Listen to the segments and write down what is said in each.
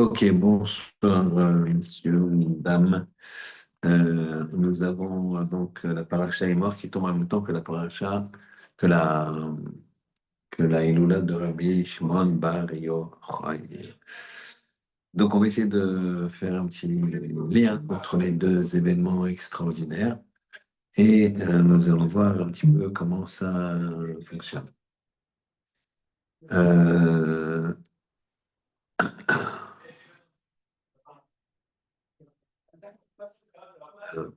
Ok, bonsoir, messieurs, dames. Nous avons donc la paracha Emor qui tombe en même temps que la paracha, que la, que la Iloula de Rabbi Shimon Bar Yochai. Donc, on va essayer de faire un petit lien entre les deux événements extraordinaires et nous allons voir un petit peu comment ça fonctionne. Euh, euh,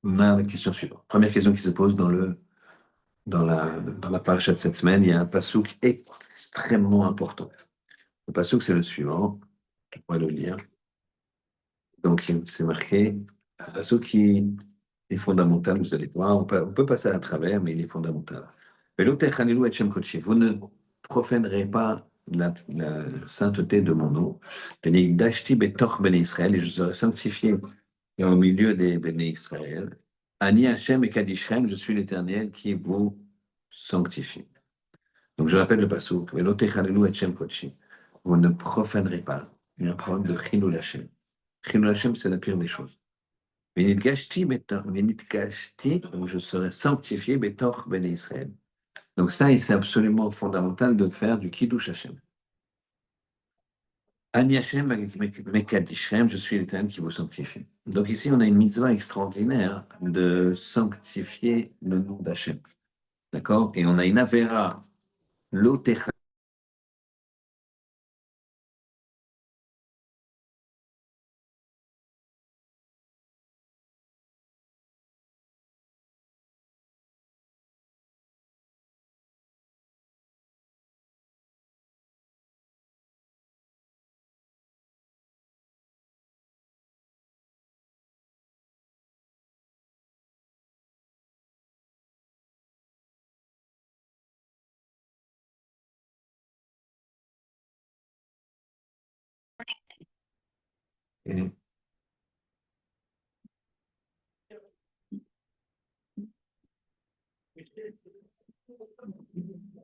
on a la question suivante. Première question qui se pose dans la paracha de cette semaine, il y a un passouk extrêmement important. Le passouk, c'est le suivant. On va le lire. Donc, c'est marqué. Un passouk qui est fondamental, vous allez voir. On peut passer à travers, mais il est fondamental. Velo techanelu et shem kodshi. Vous ne profanerez pas la sainteté de mon nom. Dashti betoch ben Israël, et je serai sanctifié au milieu des béné Israël. Ani Hashem et Kadishrem, je suis l'Éternel qui vous sanctifie. Donc je répète le passouk. Velo techanelu et shem kodshi. Vous ne profanerez pas. Il y a un problème de chilul Hashem. Chilul Hashem, c'est la pire des choses. Venit gashti, donc je serai sanctifié, betor ben Israël. Donc ça, c'est absolument fondamental de faire du kiddush Hashem. Ani Hashem mekadishrem, je suis l'Éternel qui vous sanctifie. Donc ici, on a une mitzvah extraordinaire de sanctifier le nom d'Hachem. D'accord? Et on a une avéra, l'otecha.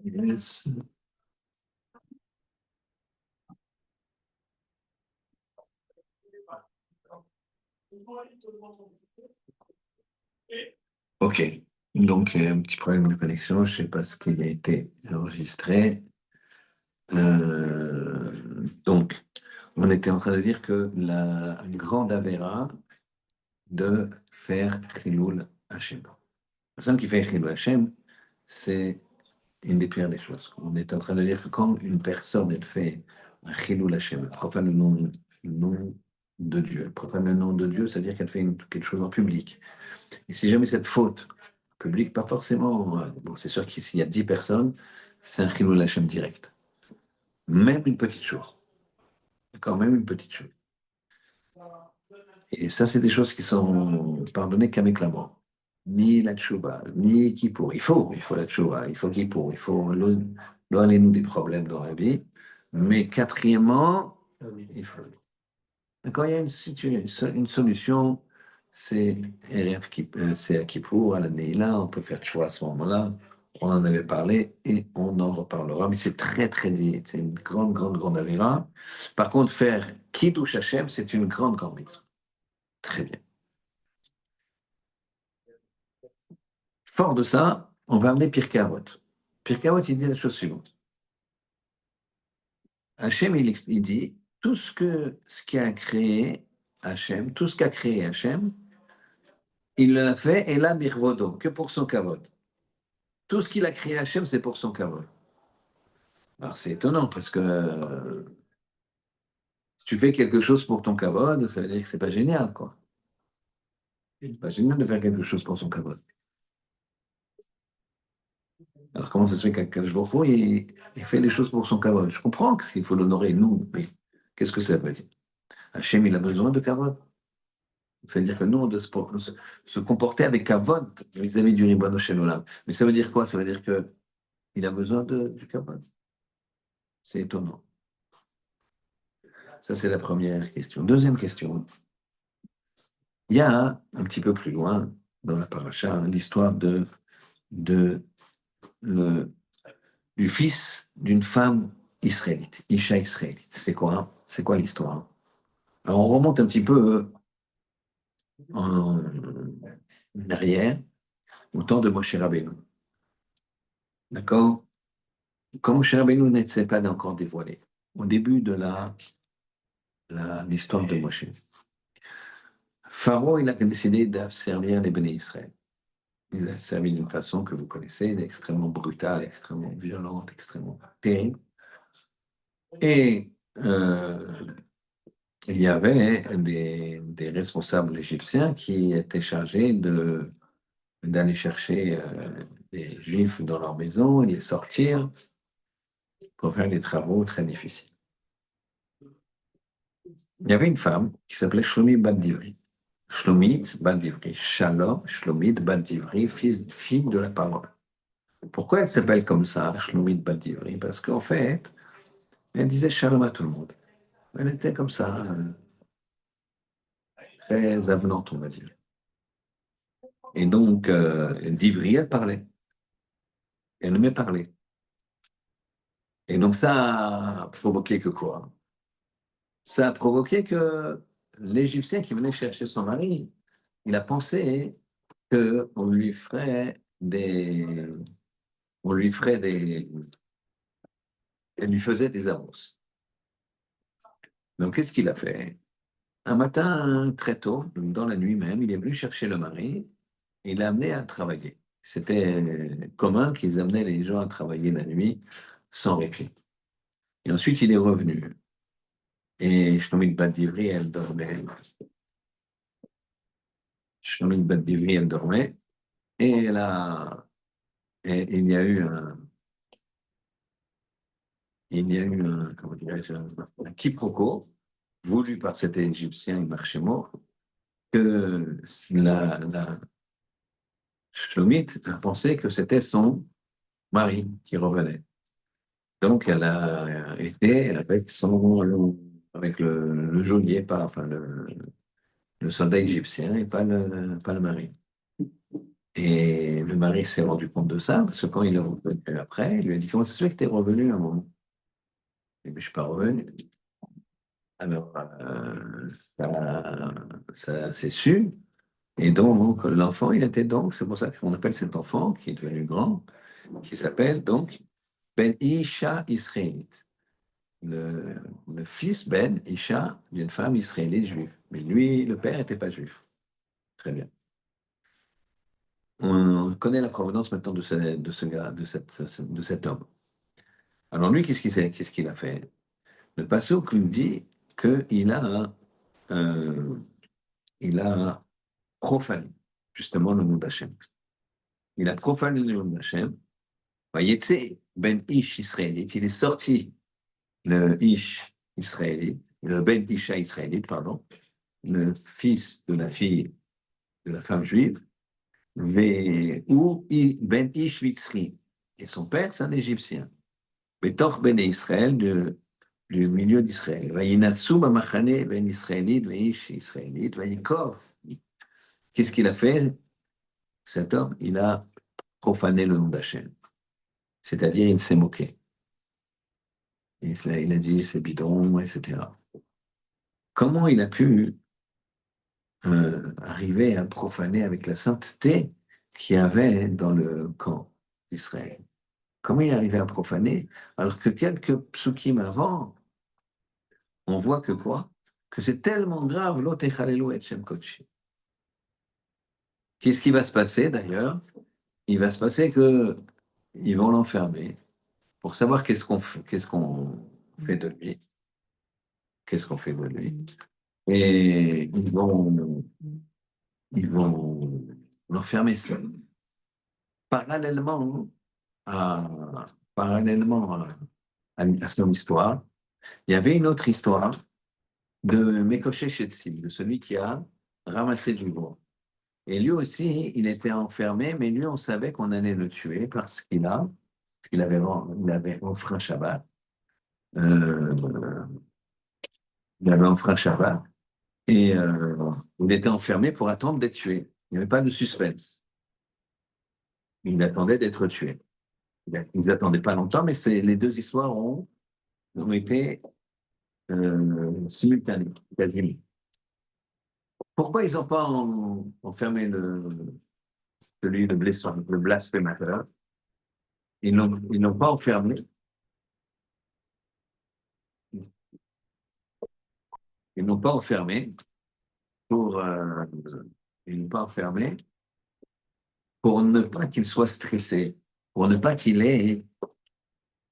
Yes. Ok. Donc, il y a un petit problème de connexion. Je ne sais pas ce qui a été enregistré. Donc, on était en train de dire que la grande avéra de faire Chilul Hashem. La personne qui fait Chilul Hashem, c'est une des pires des choses. On est en train de dire que quand une personne elle fait un Chilul Hashem, elle profane le nom de Dieu. Elle profane le nom de Dieu, c'est-à-dire qu'elle fait quelque chose en public. Et si jamais cette faute, publique, pas forcément, bon, c'est sûr qu'ici il y a 10 personnes, c'est un Chilul Hashem direct. Même une petite chose. D'accord, même une petite chose. Et ça, c'est des choses qui sont pardonnées qu'avec la mort. Ni la tchouba, ni Kippour. Il faut la tchouba, il faut Kippour, il faut nous des problèmes dans la vie. Mais quatrièmement, il faut. Quand il y a une solution, c'est c'est à Kippour, à la Neila, on peut faire tchouba à ce moment-là. On en avait parlé et on en reparlera. Mais c'est très, très dit. C'est une grande, grande, grande avéra. Par contre, faire Kiddush Hashem, c'est une grande, grande mitzvah. Très bien. Fort de ça, on va amener Pirkei Avot. Pirkei Avot, il dit la chose suivante. Hachem, il dit, ce qu'a créé Hachem, tout ce qu'a créé Hachem, il l'a fait, et là, birvodo, que pour son kavod. Tout ce qu'il a créé Hachem, c'est pour son kavod. Alors, c'est étonnant, parce que si tu fais quelque chose pour ton kavod, ça veut dire que c'est pas génial, quoi. C'est pas génial de faire quelque chose pour son kavod. Alors, comment ça se fait qu'Akadosh Baruch Hu, il fait les choses pour son kavod? Je comprends qu'il faut l'honorer, nous, mais qu'est-ce que ça veut dire? Hachem, il a besoin de kavod. C'est-à-dire que nous, on doit se comporter avec kavod vis-à-vis du Ribono Shel Olam. Mais ça veut dire quoi? Ça veut dire qu'il a besoin du kavod. C'est étonnant. Ça, c'est la première question. Deuxième question. Il y a un petit peu plus loin, dans la paracha, l'histoire de, du fils d'une femme israélite, Isha israélite. C'est quoi? C'est quoi l'histoire? Alors, on remonte un petit peu en arrière, au temps de Moshe Rabbeinu. D'accord? Quand Moshe Rabbeinu n'était pas encore dévoilé, au début de l'histoire de Moshe, Pharaon, il a décidé de servir les bénis Israël. Il a servi d'une façon que vous connaissez, extrêmement brutale, extrêmement violente, extrêmement terrible. Et il y avait des responsables égyptiens qui étaient chargés d'aller chercher des Juifs dans leur maison et les sortir pour faire des travaux très difficiles. Il y avait une femme qui s'appelait Shlomi Bat Divri. Shlomit Bat Divri. Shalom, Shlomit Bat Divri, fille de la parole. Pourquoi elle s'appelle comme ça, Shlomit Bat Divri? Parce qu'en fait, elle disait shalom à tout le monde. Elle était comme ça, très avenante, on va dire. Et donc, Divri, elle parlait. Elle aimait parler. Et donc, ça a provoqué que quoi? Ça a provoqué que l'Égyptien qui venait chercher son mari, il a pensé qu'on lui ferait des. On lui ferait des. Elle lui faisait des avances. Donc, qu'est-ce qu'il a fait? Un matin, très tôt, dans la nuit même, il est venu chercher le mari et il l'a amené à travailler. C'était commun qu'ils amenaient les gens à travailler la nuit sans répit. Et ensuite, il est revenu. Et Shlomi Bat Divri, elle dormait. Shlomi Bat Divri, elle dormait. Et, et il y a eu un comment dirais-je, un quiproquo voulu par cet Égyptien Marchémo que la Shlomit a pensé que c'était son mari qui revenait. Donc, elle a été avec le geôlier, enfin le soldat égyptien et pas le mari. Et le mari s'est rendu compte de ça, parce que quand il est revenu après, il lui a dit: Comment ça se fait que tu es revenu à un moment? Il dit: Mais je ne suis pas revenu. Alors, ça c'est su. Et donc, l'enfant, c'est pour ça qu'on appelle cet enfant, qui est devenu grand, qui s'appelle donc Ben Isha Israélite. Le fils Ben Isha d'une femme israélite juive. Mais lui, le père n'était pas juif. Très bien. On connaît la provenance maintenant de ce gars, de cet homme. Alors lui, qu'est-ce qu'il a fait? Le passouk nous dit euh, il a profané justement le nom d'Hachem. Il a profané le nom d'Hachem. Vayetse ben Ish israélite. Il est sorti le Ish israélite, le ben Isha israélite, pardon, le fils de la fille de la femme juive, ou ben Ish Mitzri. Et son père, c'est un Égyptien. Betoch ben Israël, du milieu d'Israël. Vayinatsu b'machane ben israélite, veish israélite, vayikov. Qu'est-ce qu'il a fait, cet homme? Il a profané le nom d'Hachem. C'est-à-dire, il s'est moqué. Il a dit, c'est bidon, etc. Comment il a pu arriver à profaner avec la sainteté qu'il y avait dans le camp d'Israël? Comment il est arrivé à profaner alors que quelques psukim avant, on voit que quoi? Que c'est tellement grave, l'autre et Shem Kodesh. Qu'est-ce qui va se passer d'ailleurs? Il va se passer que ils vont l'enfermer pour savoir qu'est-ce qu'on fait de lui. Qu'est-ce qu'on fait de lui? Et ils vont l'enfermer seul. Parallèlement à, parallèlement à son histoire, il y avait une autre histoire de Mekoshe Shetsim, de celui qui a ramassé du bois. Et lui aussi, il était enfermé, mais lui, on savait qu'on allait le tuer parce qu'il avait enfreint Shabbat. Euh, il avait enfreint Shabbat. Et il était enfermé pour attendre d'être tué. Il n'y avait pas de suspense. Il attendait d'être tué. Ils n'attendaient pas longtemps, mais les deux histoires ont été simultanées, quasiment. Pourquoi ils n'ont pas enfermé le blasphémateur? Ils n'ont pas enfermé. Ils n'ont pas enfermé pour, ils n'ont pas enfermé pour ne pas qu'il soit stressé, pour ne pas qu'il ait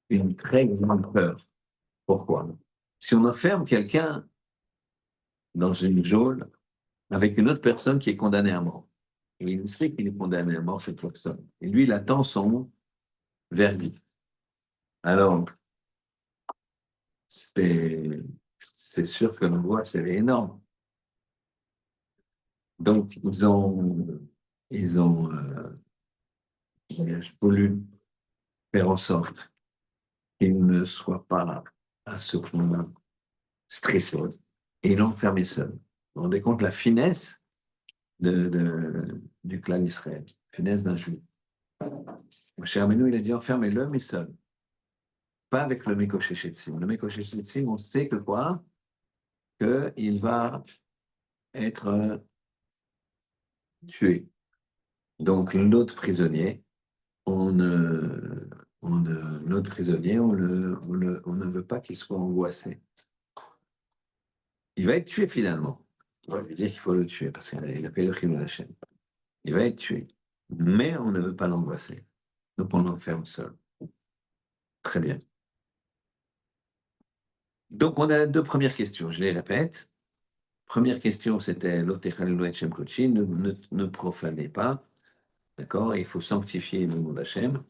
une très grande peur. Pourquoi? Si on enferme quelqu'un dans une geôle avec une autre personne qui est condamnée à mort, et il sait qu'il est condamné à mort, cette personne, et lui, il attend son verdict. Alors, c'est c'est sûr que l'angoisse, elle est énorme. Donc, ils ont voulu faire en sorte qu'il ne soit pas à ce point stressé. Et ils l'ont enfermé seul. Vous vous rendez compte la finesse du clan d'Israël, finesse d'un juif. Moshe Rabbeinu, il a dit enfermez-le, mais seul. Pas avec le Mekoshéchetzim. Le Mekoshéchetzim, on sait que quoi? Qu'il va être tué. Donc, l'autre prisonnier, l'autre prisonnier, on ne veut pas qu'il soit angoissé. Il va être tué finalement. On va lui dire qu'il faut le tuer parce qu'il a fait le crime de la chaîne. Il va être tué. Mais on ne veut pas l'angoisser. Donc, on l'enferme seul. Très bien. Donc, on a deux premières questions. Je les répète. Première question, c'était ne profanez pas. D'accord? Il faut sanctifier le nom d'Hachem.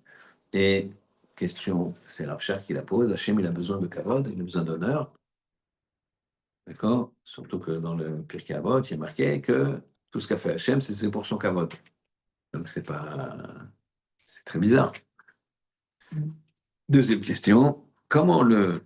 Et question, c'est Rav Shach qui la pose. Hachem, il a besoin de kavod, il a besoin d'honneur. D'accord? Surtout que dans le Pirkei Avot, il y a marqué que tout ce qu'a fait Hachem, c'est pour son kavod. Donc, c'est très bizarre. Deuxième question, comment le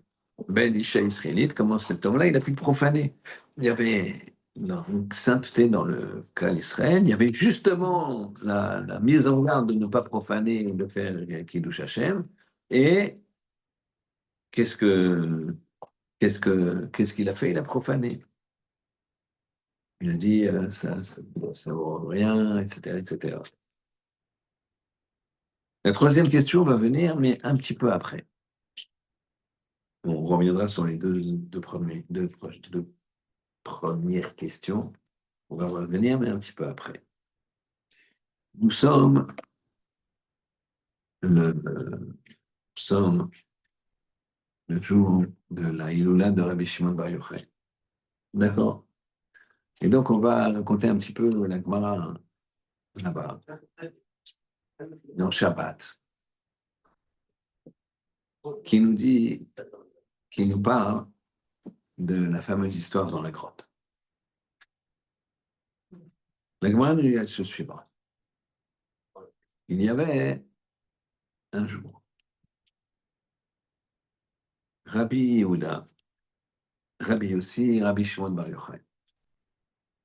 Ben Isha israélite, comment cet homme-là, il a pu profaner? Il y avait une sainteté dans le cas d'Israël, il y avait justement la mise en garde de ne pas profaner, de faire Kiddush Hashem, et qu'est-ce que qu'est-ce qu'il a fait? Il a profané. Il a dit ça vaut rien, etc., etc. La troisième question va venir, mais un petit peu après. On reviendra sur les deux premières questions. On va revenir, mais un petit peu après. Nous sommes nous sommes le jour de la Iloula de Rabbi Shimon Bar Yochai. D'accord? Et donc, on va raconter un petit peu la Gemara là-bas, dans Shabbat, qui nous dit, qui nous parle de la fameuse histoire dans la grotte. La Gemara nous dit ce suivant. Il y avait un jour, Rabbi Yehuda, Rabbi Yossi, Rabbi Shimon Bar Yochai,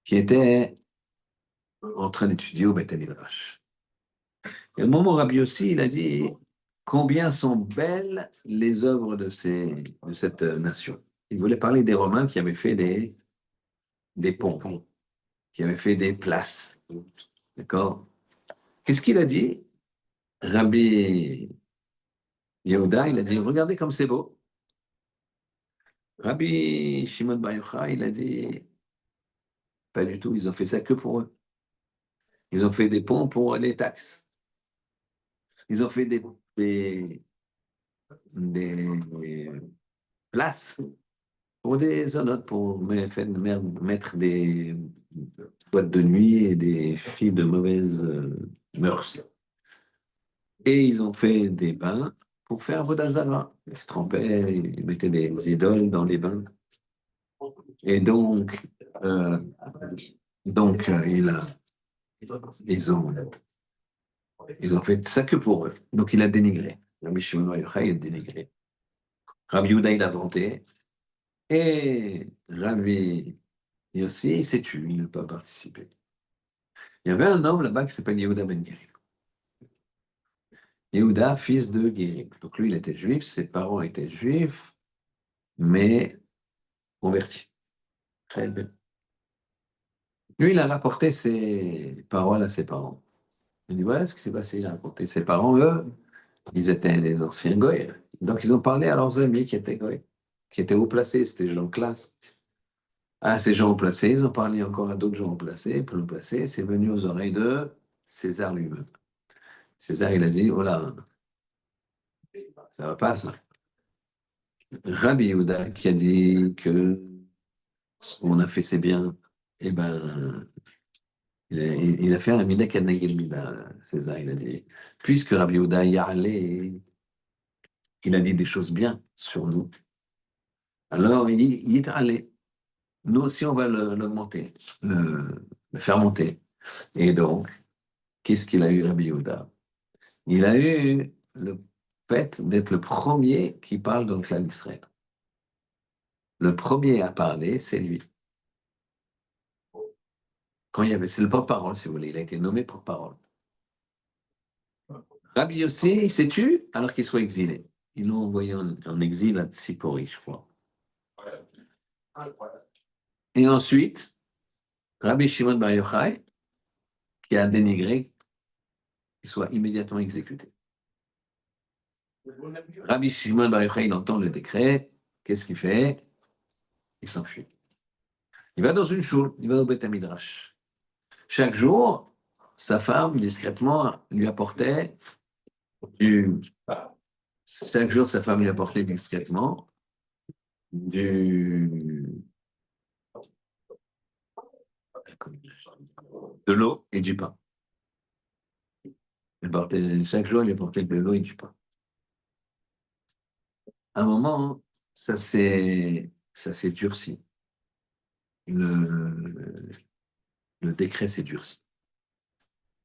qui étaient en train d'étudier au Beth Midrash. Et au moment où Rabbi Yossi, il a dit combien sont belles les œuvres de cette nation. Il voulait parler des Romains qui avaient fait des ponts, qui avaient fait des places. D'accord? Qu'est-ce qu'il a dit? Rabbi Yehuda, il a dit regardez comme c'est beau. Rabbi Shimon Bar Yochai, il a dit pas du tout, ils ont fait ça que pour eux. Ils ont fait des ponts pour les taxes. Ils ont fait des places pour des honnêtes, pour mettre des boîtes de nuit et des filles de mauvaises mœurs. Et ils ont fait des bains pour faire Vodazara. Ils se trempaient, ils mettaient des idoles dans les bains. Et euh, ils ont, ils ont fait ça que pour eux. Donc il a dénigré. Rabbi Shimon Bar Yochai a dénigré. Rabbi Yehuda, il a vanté. Et Rabbi Yossi, il s'est tué, il n'a pas participé. Il y avait un homme là-bas qui s'appelle Yehuda Ben Guri. Yehuda, fils de Guérim. Donc lui, il était juif, ses parents étaient juifs, mais convertis. Très bien. Lui, il a rapporté ses paroles à ses parents. Il dit, voilà ce qui s'est passé. Il a raconté ses parents, eux, ils étaient des anciens goïs. Donc ils ont parlé à leurs amis qui étaient goïs, qui étaient haut placés, c'était des gens de classe. À ces gens haut placés, ils ont parlé encore à d'autres gens haut placés, plus haut placés. C'est venu aux oreilles de César lui-même. César, il a dit, oh là, ça va pas ça. Rabbi Yehuda qui a dit que ce qu'on a fait c'est bien, eh ben, il a fait un mina keneged mina, César, il a dit, puisque Rabbi Yehuda y allait, il a dit des choses bien sur nous. Alors il est allé. Nous aussi, on va l'augmenter, le faire monter. Et donc, qu'est-ce qu'il a eu, Rabbi Yehuda? Il a eu le fait d'être le premier qui parle dans le clan d'Israël. Le premier à parler, c'est lui. Quand il y avait, c'est le porte-parole, si vous voulez. Il a été nommé porte-parole. Rabbi Yossi s'est tué alors qu'il soit exilé. Ils l'ont envoyé en exil à Tsipori, je crois. Et ensuite, Rabbi Shimon Bar Yochai, qui a dénigré qu'il soit immédiatement exécuté. Rabbi Shimon Bar Yochai, il entend le décret. Qu'est-ce qu'il fait? Il s'enfuit. Il va dans une choule, il va au Beth Midrash. Chaque jour, sa femme, discrètement, lui apportait du. Chaque jour, sa femme lui apportait discrètement du, de l'eau et du pain. Chaque jour, elle lui apportait de l'eau et du pain. À un moment, ça s'est durci. Le, le décret s'est durci.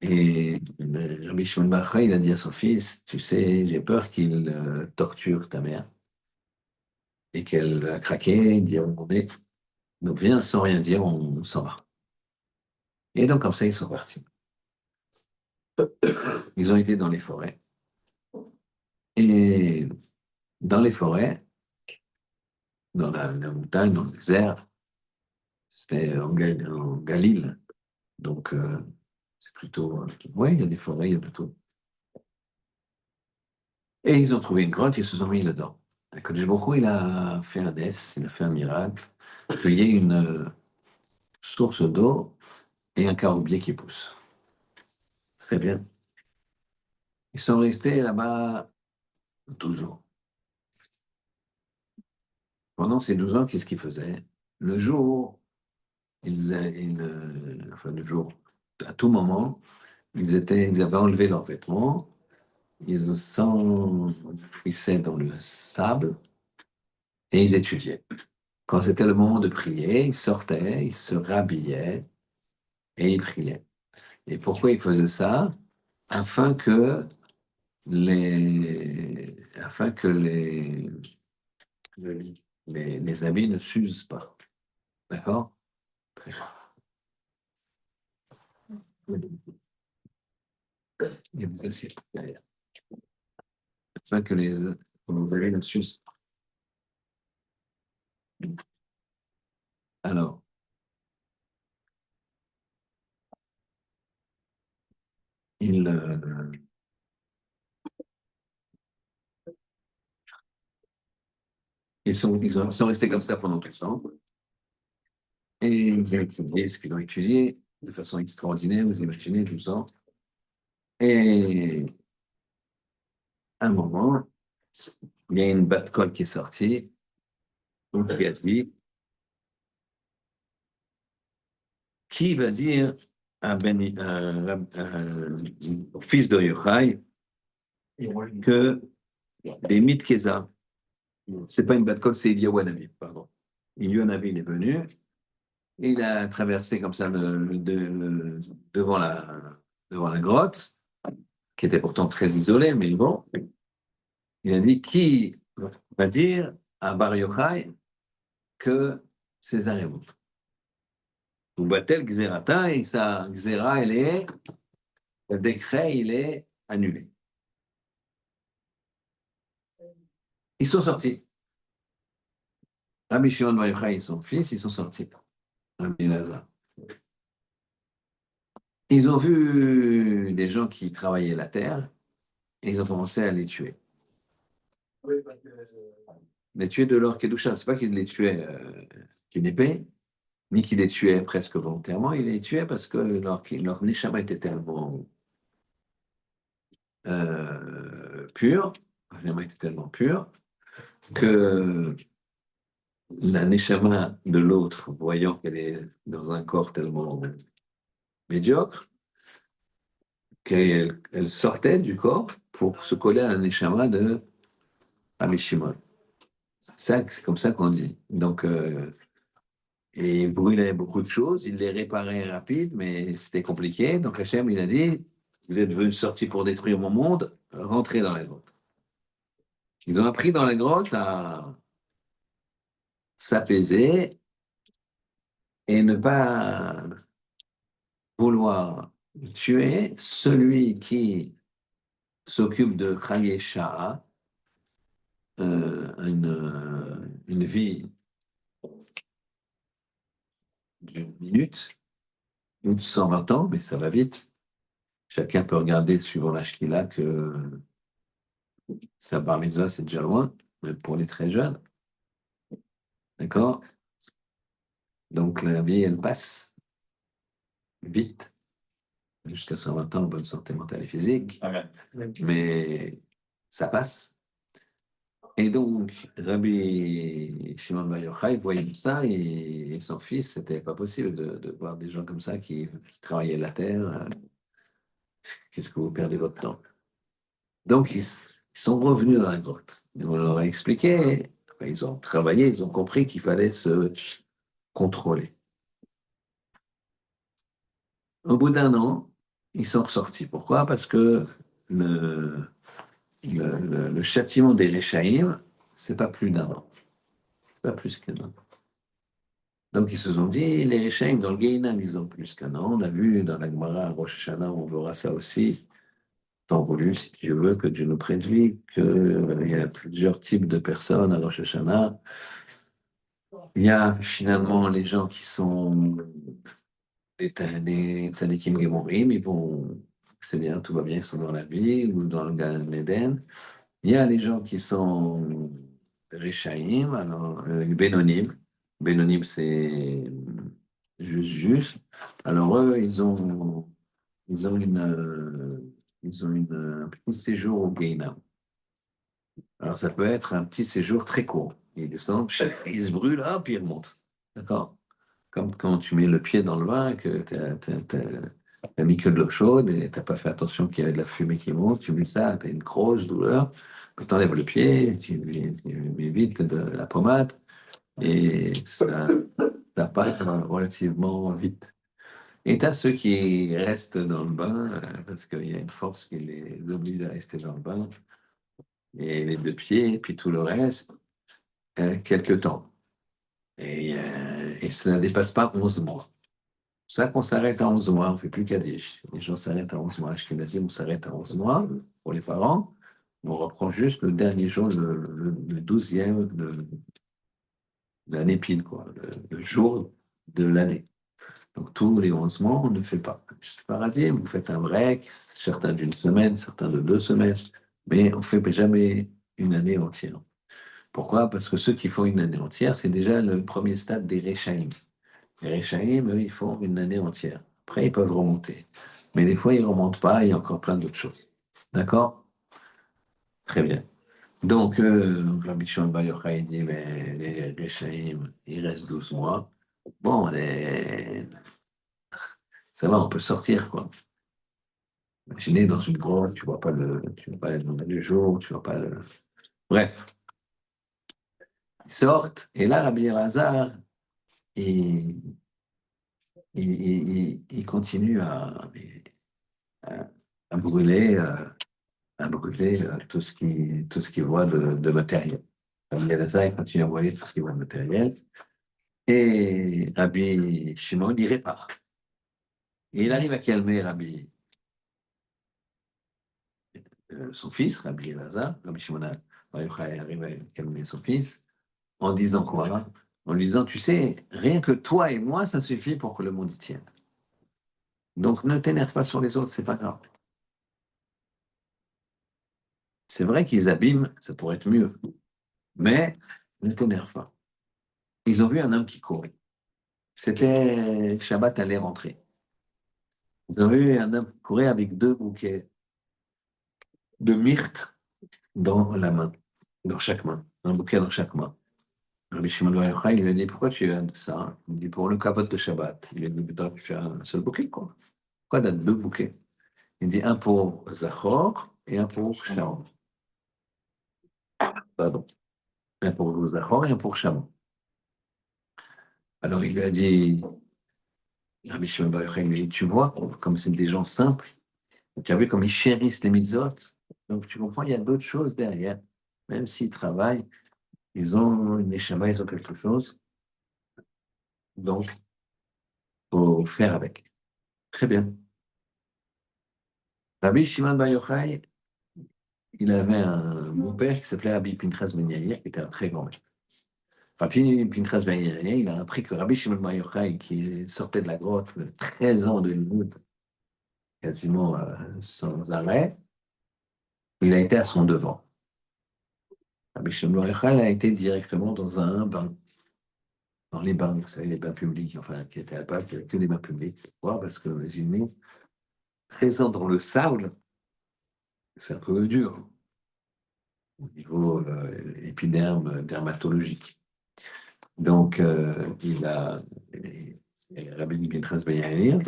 Et Rabbi Shimon Bar Yochai, il a dit à son fils, tu sais, j'ai peur qu'il torture ta mère et qu'elle a craqué, dit, on est. Donc viens, sans rien dire, on s'en va. Et donc comme ça, ils sont partis. Ils ont été dans les forêts. Et dans les forêts, dans la montagne, dans le désert, c'était en Galil. Donc c'est plutôt. Oui, il y a des forêts, il y a plutôt. Et ils ont trouvé une grotte, ils se sont mis dedans. Et Kodesh Baruch Hu, il a fait un ness, il a fait un miracle, qu'il y ait une source d'eau et un caroubier qui pousse. Très bien. Ils sont restés là-bas 12 ans. Pendant ces 12 ans, qu'est-ce qu'ils faisaient? Le jour, enfin le jour, à tout moment, ils avaient enlevé leurs vêtements, ils s'enfouissaient dans le sable et ils étudiaient. Quand c'était le moment de prier, ils sortaient, ils se rhabillaient et ils priaient. Et pourquoi ils faisaient ça? Afin que afin que les habits ne s'usent pas. D'accord? Très bien. Il y a des assiettes derrière. Afin que les habits ne s'usent. Alors, ils, euh, ils sont restés comme ça pendant tout le temps. Et ils ont étudié ce qu'ils ont étudié de façon extraordinaire, vous imaginez, 12 ans. Et à un moment, il y a une batte-colle qui est sortie, donc qui a dit, qui va dire au fils de Yochai que les mythes Kéza, c'est pas une batte-colle, c'est Eliyahu pardon. Eliyahu il est venu, il a traversé comme ça devant la grotte, qui était pourtant très isolée, mais bon, il a dit qui va dire à Bar Yochai que César est mort. Ou Batel Xerata, et sa Xera, le décret, il est annulé. Ils sont sortis. Rabbi Shimon Bar Yochai et son fils, ils sont sortis. Rabbi Elazar. Ils ont vu des gens qui travaillaient la terre et ils ont commencé à les tuer. Les tuer de leur kedusha. C'est pas qu'ils les tuaient d'une épée, ni qu'ils les tuaient presque volontairement. Ils les tuaient parce que leur neshama était tellement pur, leur neshama était tellement pur que la neshama de l'autre, voyant qu'elle est dans un corps tellement médiocre, qu'elle sortait du corps pour se coller à la neshama de Rabbi Shimon. C'est comme ça qu'on dit. Donc, et il brûlait beaucoup de choses, il les réparait rapide, mais c'était compliqué. Donc Hachem, il a dit, vous êtes venus sortis pour détruire mon monde, rentrez dans la grotte. Ils ont appris dans la grotte à s'apaiser et ne pas vouloir tuer celui qui s'occupe de Chaye Shah, une vie d'une minute ou de 120 ans, mais ça va vite. Chacun peut regarder, suivant l'âge qu'il a, que sa bar mitzvah, c'est déjà loin, même pour les très jeunes. D'accord? Donc la vie, elle passe vite, jusqu'à 120 ans, en bonne santé mentale et physique. Amen. Mais ça passe. Et donc, Rabbi Shimon Bar Yochai, voyant ça, et son fils, c'était pas possible de voir des gens comme ça qui travaillaient la terre. Qu'est-ce que vous perdez votre temps? Donc, ils sont revenus dans la grotte. Et on leur a expliqué, enfin, ils ont travaillé, ils ont compris qu'il fallait se contrôler. Au bout d'un an, ils sont ressortis. Pourquoi? Parce que le châtiment des Réchaïm, c'est pas plus d'un an. C'est pas plus qu'un an. Donc ils se sont dit, les Réchaïm dans le Guéhinam, ils ont plus qu'un an. On a vu dans la Gemara, à Rosh Hashanah, on verra ça aussi. Tant voulu, si tu veux, que Dieu nous prédit qu'il y a plusieurs types de personnes à Rosh Hashanah. Il y a finalement les gens qui sont des tzadikim gemorim, ils vont, c'est bien, tout va bien, ils sont dans la vie ou dans le Gan Eden. Il y a les gens qui sont Rechaïm, alors Bénonim. Bénonim, c'est juste. Alors eux, ils ont un petit séjour au Guéhinam. Alors ça peut être un petit séjour très court. Ils descendent, ils se brûlent, hop, ils remontent. D'accord? Comme quand tu mets le pied dans le vin, que t'as mis que de l'eau chaude et t'as pas fait attention qu'il y avait de la fumée qui monte, tu mets ça, t'as une grosse douleur, puis t'enlèves le pied, tu mets vite de la pommade et ça passe relativement vite. Et t'as ceux qui restent dans le bain parce qu'il y a une force qui les oblige à rester dans le bain et les deux pieds, puis tout le reste, quelques temps. Et ça ne dépasse pas 11 mois. C'est ça qu'on s'arrête à 11 mois, on ne fait plus Kaddish. Les gens s'arrêtent à 11 mois. Ashkenazim, on s'arrête à 11 mois pour les parents. On reprend juste le dernier jour, le 12e de l'année pile, quoi, le jour de l'année. Donc tous les 11 mois, on ne fait pas. Juste paradis, vous faites un break, certains d'une semaine, certains de 2 semaines, mais on ne fait jamais une année entière. Pourquoi? Parce que ceux qui font une année entière, c'est déjà le premier stade des Rechaïm. Les Réchaïm, eux, ils font une année entière. Après, ils peuvent remonter. Mais des fois, ils ne remontent pas, il y a encore plein d'autres choses. D'accord? Très bien. Donc, Rabbi Shimon Bar Yochai dit, mais les Réchaïm, il reste 12 mois. Bon, ça va, on peut sortir, quoi. Imaginez dans une grotte, tu vois pas le journal du jour, tu vois pas le... Bref, ils sortent, et là, Rabbi Elazar, il, il continue à, à brûler. À brûler tout ce qu'il voit de matériel. Rabbi Elazar, il continue à brûler tout ce qu'il voit de matériel. Et Rabbi Shimon, il répare. Et il arrive à calmer son fils, Rabbi Elazar, Rabbi Shimon Bar Yochai arrive à calmer son fils, en disant quoi? En lui disant, tu sais, rien que toi et moi, ça suffit pour que le monde y tienne. Donc ne t'énerve pas sur les autres, c'est pas grave. C'est vrai qu'ils abîment, ça pourrait être mieux, mais ne t'énerve pas. Ils ont vu un homme qui courait. C'était Shabbat allait rentrer. Ils ont vu un homme courir avec deux bouquets de myrte dans la main, dans chaque main, un bouquet dans chaque main. Rabbi Shimon Bar Yochai, il lui a dit, pourquoi tu as ça? Il dit, pour le kavod de Shabbat. Il lui a dit, tu aurais pu faire un seul bouquet, quoi. Pourquoi tu as deux bouquets? Il dit, un pour Zachor et un pour Shalom. Pardon. Un pour Zachor et un pour Shalom. Alors il lui a dit, Rabbi Shimon Bar Yochai, il lui a dit, tu vois, comme c'est des gens simples, tu as vu comme ils chérissent les mitzvot. Donc tu comprends, il y a d'autres choses derrière. Même s'ils travaillent, ils ont une neshama, ils ont quelque chose. Donc, il faut faire avec. Très bien. Rabbi Shimon Bar Yochai, il avait un beau-père qui s'appelait Rabbi Pinchas Ben Yair, qui était un très grand maître. Rabbi Pinchas Ben Yair, il a appris que Rabbi Shimon Bar Yochai, qui sortait de la grotte 13 ans de Limoud, quasiment sans arrêt, il a été à son devant. Rabbi Shimon Bar Yochai a été directement dans un bain, dans les bains, vous savez, les bains publics, enfin, qui étaient à l'époque, il n'y avait que des bains publics. Pourquoi? Parce que les unis, 13 ans dans le sable, c'est un peu dur au niveau épiderme, dermatologique. Donc, il a, et Rabbi Pinchas Ben Yair,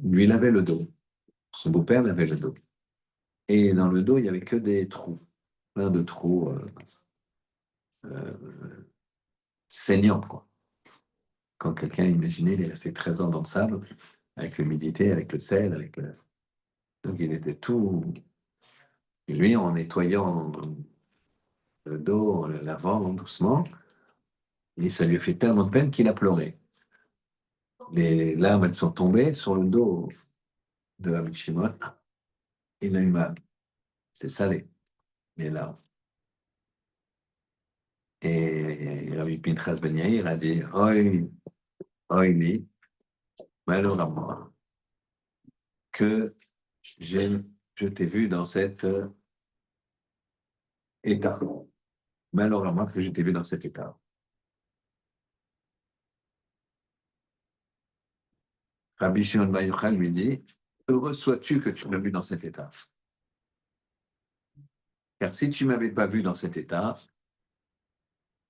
lui, il avait le dos. Son beau-père l'avait le dos. Et dans le dos, il n'y avait que des trous, plein de trous euh, saignants, quoi. Quand quelqu'un, imaginait, il est resté 13 ans dans le sable, avec l'humidité, avec le sel, avec le... Donc, il était tout... Et lui, en nettoyant le dos, en le lavant doucement, et ça lui a fait tellement de peine qu'il a pleuré. Les larmes, elles sont tombées sur le dos de Rabbi Shimon. Il a eu mal. C'est salé, les larmes. Et Rabbi Pinchas Ben Yair a dit, oi, oi, li, malheur à moi, que j'ai, je t'ai vu dans cet état. Malheur à moi que je t'ai vu dans cet état. Rabbi Shimon Bar Yochai lui dit, heureux sois-tu que tu m'as vu dans cet état. Car si tu ne m'avais pas vu dans cet état,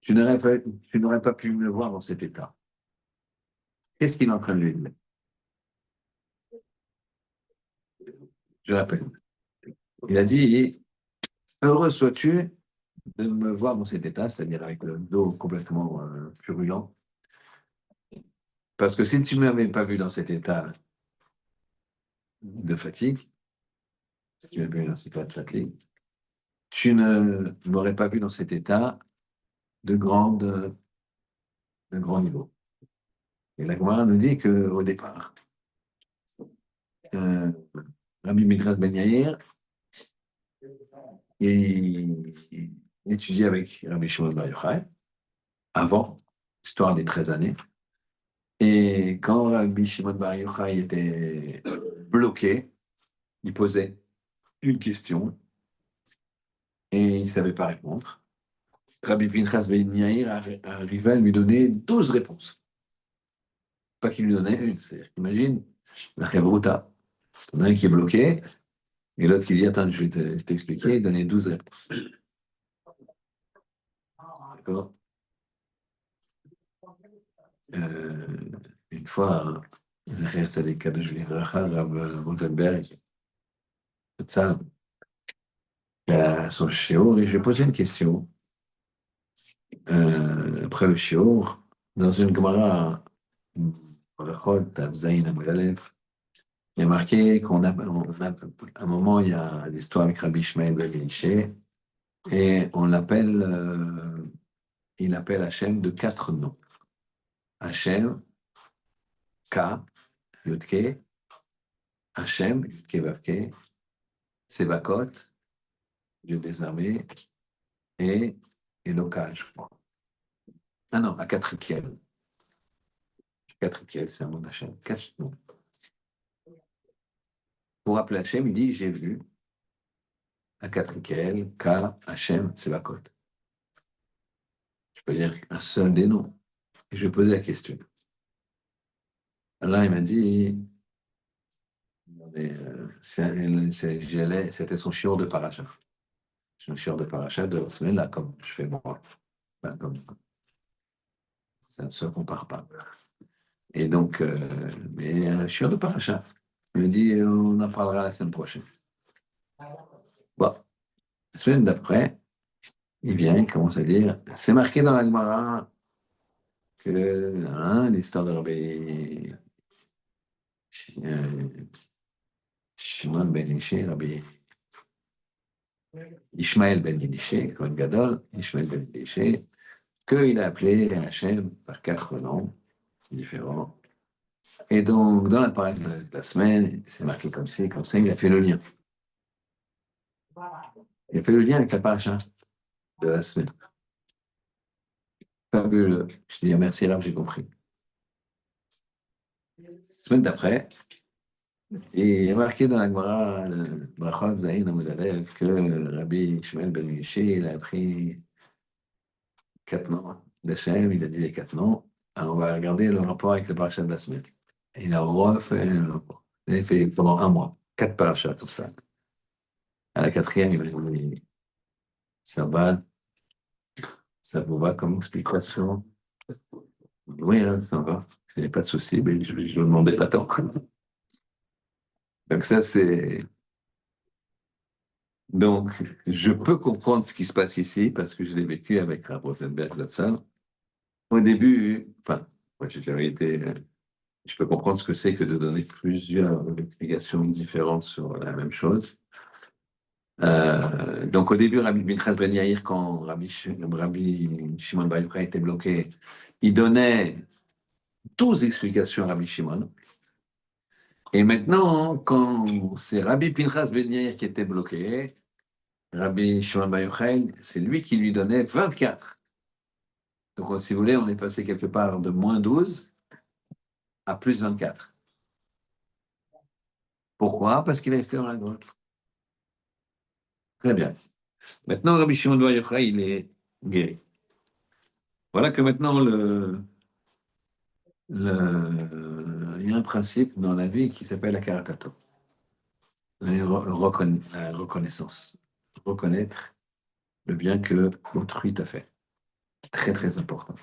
tu n'aurais pas pu me voir dans cet état. Qu'est-ce qu'il est en train de lui dire? Je rappelle. Il a dit, heureux sois-tu de me voir dans cet état, c'est-à-dire avec le dos complètement purulent. Parce que si tu ne m'avais pas vu dans cet état de fatigue, si tu m'avais vu dans cet état de fatigue, tu ne m'aurais pas vu dans cet état de, de grand niveau. Et la Gemara nous dit qu'au départ, euh, Rabbi Midras Ben Yair, il étudiait avec Rabbi Shimon Bar Yochai, avant, histoire des 13 années. Et quand Rabbi Shimon Bar Yochai était bloqué, il posait une question et il ne savait pas répondre. Rabbi Pinchas Ben Yair arrivait à lui donner 12 réponses. Pas qu'il lui donnait une. C'est-à-dire, imagine, la Chevruta. Il y en a un qui est bloqué et l'autre qui dit, attends, je vais t'expliquer, donner 12 réponses. D'accord. euh, une fois, Zecher Tzaddik Kadosh Livracha, Rav Rosenberg, ça, à son shiur, et je lui ai posé une question. Après le shiur, dans une Gemara, Brachot, Avzaïn Amud Aleph, il y a marqué à un moment, il y a l'histoire avec Rabbi Ishmael Ben Meïché, et on l'appelle, il appelle Hachem de quatre noms. Hachem, K, Yudke, Hachem, Yudke Vavke, Tsebakot, Dieu des armées, et, et local, je crois. Ah non, à Katrikiel. Katrikiel, c'est un mot d'Hachem. Non. Pour appeler Hachem, il dit, j'ai vu à Katrikiel, K, Hachem, c'est la côte. Je peux dire un seul des noms. Et je vais poser la question. Là, il m'a dit, c'était son chiot de paracha. Son chiot de paracha de la semaine, là, comme je fais moi. Enfin, ça ne se compare pas. Et donc, mais un chiot de paracha. Il me dit, on en parlera la semaine prochaine. Bon, la semaine d'après, il vient, il commence à dire, c'est marqué dans la Gemara que l'histoire de Rabbi Shimon ben Ishé, Rabbi Ishmael ben Ishé, Kohen Gadol, Ishmael ben Ishé, qu'il a appelé Hachem par 4 noms différents. Et donc, dans la parole de la semaine, c'est marqué comme ça, il a fait le lien. Il a fait le lien avec la paracha de la semaine. Fabuleux. Je dis merci, Rab, j'ai compris. La semaine d'après, il est marqué dans la Gemara, le Brachot Zayin Amud Aleph, que Rabbi Shmuel ben Yishé, il a pris 4 noms d'Hachem, il a dit les 4 noms. Alors on va regarder le rapport avec le parachat de la semaine. Et il a refait le rapport. Il a fait pendant un mois, 4 parachats comme ça. À la quatrième, il m'a dit, ça va, ça vous va comme explication? Oui, hein, ça va. Il n'y a pas de souci, mais je ne demandais pas tant. Donc ça, c'est... Donc, je peux comprendre ce qui se passe ici parce que je l'ai vécu avec Rav Rosenberg Zatzal. Au début, enfin, moi j'ai jamais été. Je peux comprendre ce que c'est que de donner plusieurs explications différentes sur la même chose. Donc, au début, Rabbi Pinchas Ben Yair, quand Rabbi Shimon Bar Yochai était bloqué, il donnait 12 explications à Rabbi Shimon. Et maintenant, quand c'est Rabbi Pinchas Ben Yair qui était bloqué, Rabbi Shimon Bar Yochai, c'est lui qui lui donnait 24. Donc, si vous voulez, on est passé quelque part de -12 à +24. Pourquoi? Parce qu'il est resté dans la grotte. Très bien. Maintenant, Rabbi Shimon Bar Yochai, il est guéri. Voilà que maintenant, il y a un principe dans la vie qui s'appelle la karatato, la reconnaissance. Reconnaître le bien que autrui t'a fait. C'est très, très important.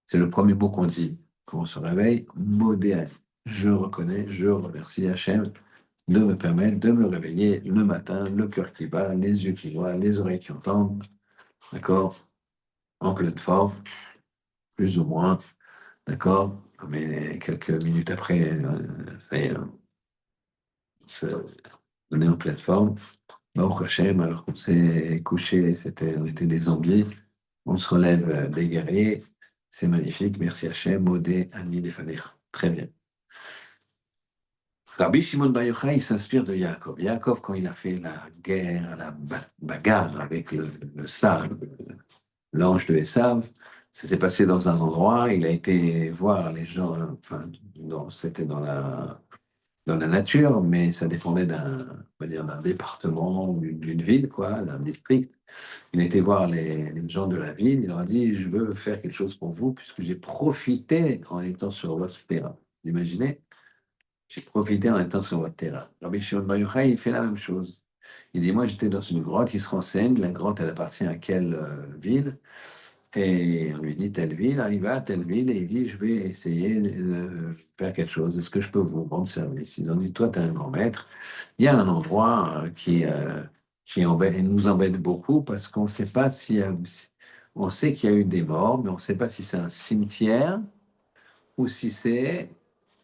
C'est le premier mot qu'on dit quand on se réveille, modéane. Je reconnais, je remercie Hachem de me permettre de me réveiller le matin, le cœur qui bat, les yeux qui voient, les oreilles qui entendent, d'accord, en pleine forme, plus ou moins, d'accord, mais quelques minutes après, ça y est, on est en pleine forme. Baruch Hashem, alors qu'on s'est couché, on était des zombies, on se relève des guerriers, c'est magnifique, merci Hachem, Modé, Ani, Lefanecha. Très bien. Rabbi Shimon Bar Yochai, il s'inspire de Yaakov. Yaakov, quand il a fait la guerre, la bagarre avec le Sav, l'ange de Esav, ça s'est passé dans un endroit, il a été voir les gens, enfin, c'était dans la nature, mais ça dépendait on va dire, d'un département ou d'une ville, quoi, d'un district. Il a été voir les gens de la ville, il leur a dit, je veux faire quelque chose pour vous, puisque j'ai profité en étant sur votre terrain. Vous imaginez? J'ai profité en étant sur votre terrain. Rabbi Shimon Bar Yochai, il fait la même chose. Il dit, moi j'étais dans une grotte, il se renseigne, la grotte elle appartient à quelle ville? Et on lui dit telle ville, hein, il va à telle ville et il dit, je vais essayer de faire quelque chose, est-ce que je peux vous rendre service? Ils ont dit, toi tu es un grand maître, il y a un endroit qui nous embête beaucoup parce qu'on ne sait pas on sait qu'il y a eu des morts, mais on ne sait pas si c'est un cimetière ou si c'est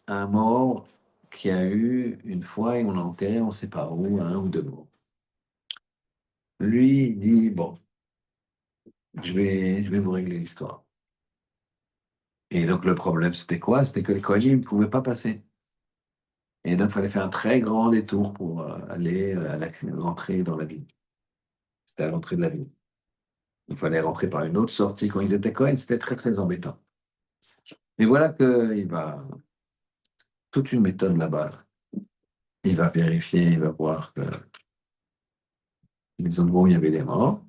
un mort qui a eu une fois et on l'a enterré, on ne sait pas où, un ou deux morts. Lui il dit, bon, je vais vous régler l'histoire. Et donc le problème, c'était quoi? C'était que les Kohanim ne pouvaient pas passer. Et donc il fallait faire un très grand détour pour aller à rentrer dans la ville. C'était à l'entrée de la ville. Il fallait rentrer par une autre sortie. Quand ils étaient Cohen, c'était très, très embêtant. Mais voilà qu'il va, toute une méthode là-bas. Il va vérifier, il va voir que les endroits où il y avait des morts,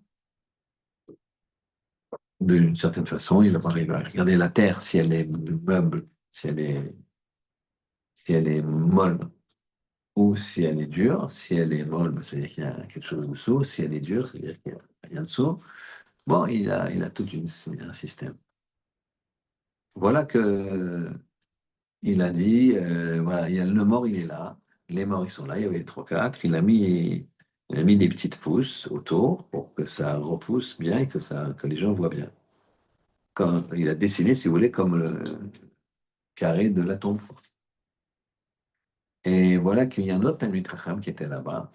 d'une certaine façon, il va regarder la terre, si elle est meuble, si elle est molle ou si elle est dure. Si elle est molle, ben, ça veut dire qu'il y a quelque chose dessous. Si elle est dure, ça veut dire qu'il n'y a rien dessous. Bon, il a tout un système. Voilà que il a dit, voilà, il y a le mort, il est là. Les morts, ils sont là. Il y avait trois, quatre. Il a mis des petites pousses autour pour que ça repousse bien et que les gens voient bien. Quand, il a dessiné, si vous voulez, comme le carré de la tombe. Et voilà qu'il y a un autre Talmid Chacham qui était là-bas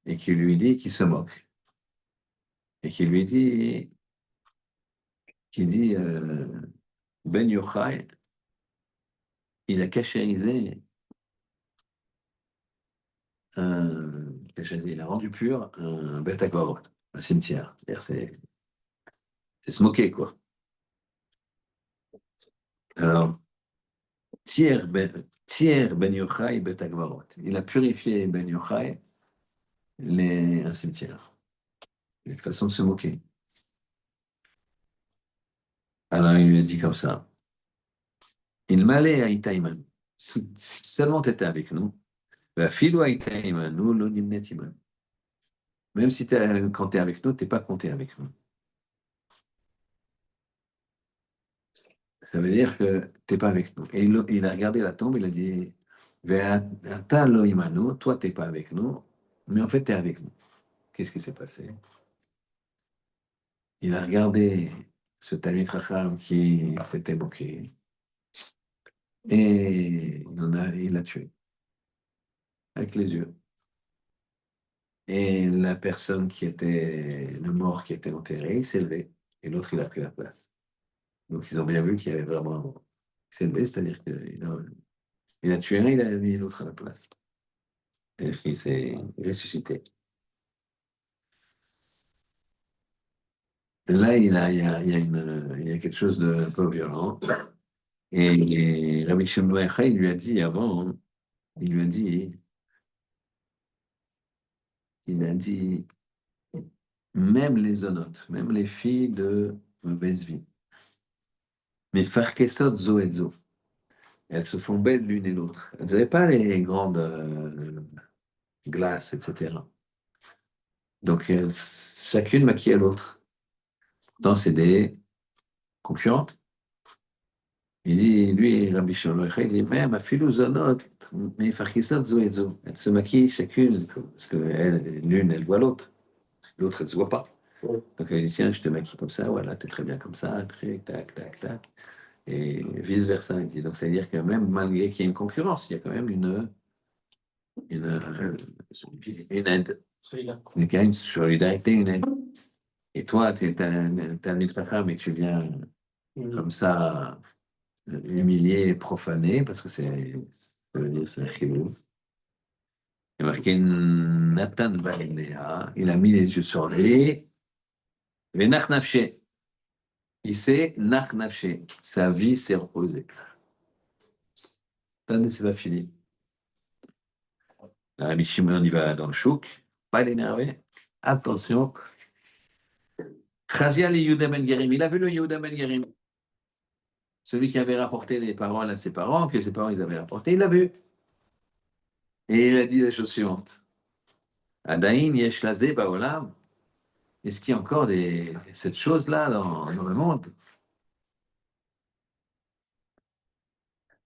et qui lui dit, qui se moque, et qui lui dit, qui dit, Ben Yochai, il a cachérisé il a rendu pur un Beth Akbarot, un cimetière. C'est se moquer, quoi. Alors, Tier Ben Yochai Bet Akbarot. Il a purifié Ben Yochai un cimetière. Une façon de se moquer. Alors, il lui a dit comme ça. Il m'allait à Itaïman. Si seulement tu étais avec nous, bah, filo à Itaïman, nous, l'onimnet iman. Même si quand tu es avec nous, tu n'es pas compté avec nous. Ça veut dire que tu n'es pas avec nous. Et il a regardé la tombe, il a dit, Ve'ata lo imanu, toi, tu n'es pas avec nous, mais en fait, tu es avec nous. Qu'est-ce qui s'est passé? Il a regardé ce Talmid Chacham qui s'était moqué et il l'a tué avec les yeux. Et la personne le mort qui était enterré, il s'est levé et l'autre, il a pris la place. Donc, ils ont bien vu qu'il y avait vraiment. Il s'est levé, c'est-à-dire qu'il a tué un, il a mis l'autre à la place. Et il s'est ressuscité. Là, il y a quelque chose de un peu violent. Et Rabbi Shimon Bar Yochai, il lui a dit avant, hein, il lui a dit, il a dit, même les zonotes, même les filles de Besvi, mais Farkesot Zo et Zo, elles se font belles l'une et l'autre. Elles n'avaient pas les grandes glaces, etc. Donc, chacune maquillait l'autre. Pourtant, c'est des concurrentes. Il dit, lui, Rabbi Shimon Bar Yochai, il dit, même à Filouzonot, mais Farkesot Zo et Zo, elles se maquillent chacune, parce que l'une, elle voit l'autre. L'autre, elle ne se voit pas. Ouais. Donc elle dit, tiens, je te maquille comme ça, voilà, t'es très bien comme ça, tac, tac, tac, tac. Et vice-versa. Il dit. Donc c'est-à-dire que même malgré qu'il y ait une concurrence, il y a quand même une aide. Il y a quand même une solidarité, une aide. Et toi, t'as un femme et tu viens comme ça humilier, profaner, parce que ça veut dire c'est un chilou. Il y a marqué Nathan Baïnéa, il a mis les yeux sur lui, Venach Nafché. Il s'est nachnaché. Sa vie s'est reposée. Attendez, c'est pas fini. Rabbi Shimon, il va dans le chouk. Pas l'énerver. Attention. Chazia le Yehuda Ben Gerim. Il a vu le Yehuda Ben Gerim. Celui qui avait rapporté les paroles à ses parents, que ses parents ils avaient rapporté, il l'a vu. Et il a dit la chose suivante. Adaïn yesh lazé baolam. Est-ce qu'il y a encore cette chose-là dans le monde?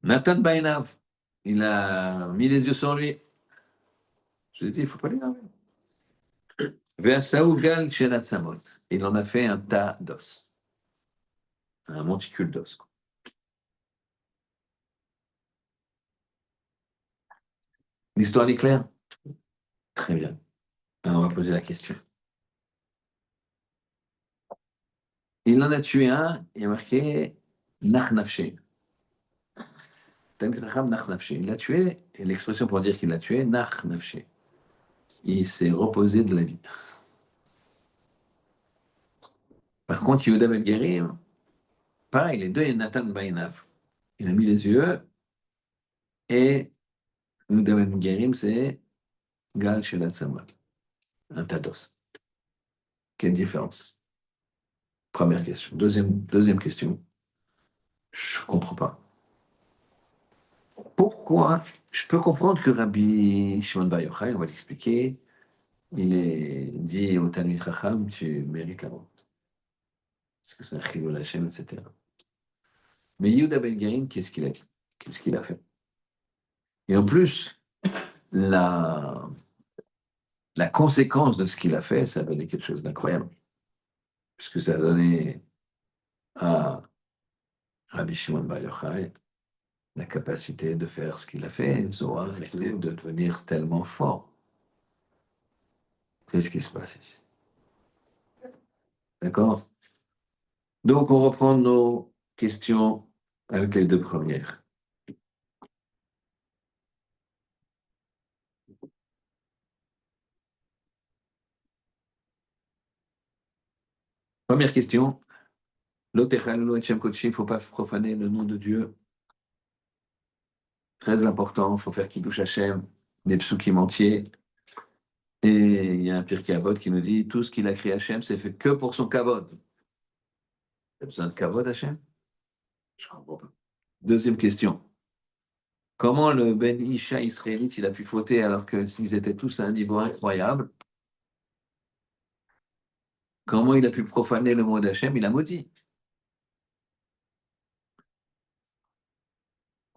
Nathan Bainav. Il a mis les yeux sur lui. Je lui ai dit, il ne faut pas l'énerver. Ve'asaougal shenatzamot. Il en a fait un tas d'os, un monticule d'os. L'histoire est claire? Très bien. Alors, on va poser la question. Il en a tué un, il a marqué Nach Nafshe. Il l'a tué, et l'expression pour dire qu'il l'a tué, Nach Nafshe. Il s'est reposé de la vie. Par contre, Yehuda Ben Guérim, pareil, les deux, il y a Nathan Bainav. Il a mis les yeux, et Yehuda Ben Guérim, c'est Gal Shelat Samad, un tados. Quelle différence? Première question. Deuxième question. Je ne comprends pas. Pourquoi? Je peux comprendre que Rabbi Shimon Bar Yochai, on va l'expliquer, il est dit au Talmid Chacham, tu mérites la honte. Parce que c'est un chilul Hashem, etc. Mais Yehuda Ben Guérim, qu'est-ce qu'il a dit? Qu'est-ce qu'il a fait? Et en plus, la, la conséquence de ce qu'il a fait, ça a donné quelque chose d'incroyable. Puisque ça a donné à Rabbi Shimon Bar Yochai la capacité de faire ce qu'il a fait, Zohar, et tout, de devenir tellement fort. Qu'est-ce qui se passe ici? D'accord? Donc, on reprend nos questions avec les deux premières. Première question. L'Otechal, et Shem Kodesh, il ne faut pas profaner le nom de Dieu. Très important, il faut faire Kiddush Hashem, des psukim entiers. Et il y a un Pirkei Avot qui nous dit tout ce qu'il a créé Hashem, c'est fait que pour son kavod. Il a besoin de kavod Hashem? Je comprends pas. Deuxième question. Comment le Ben Isha israélite, il a pu fauter alors que s'ils étaient tous à un niveau incroyable, comment il a pu profaner le mot d'Hachem? Il a maudit.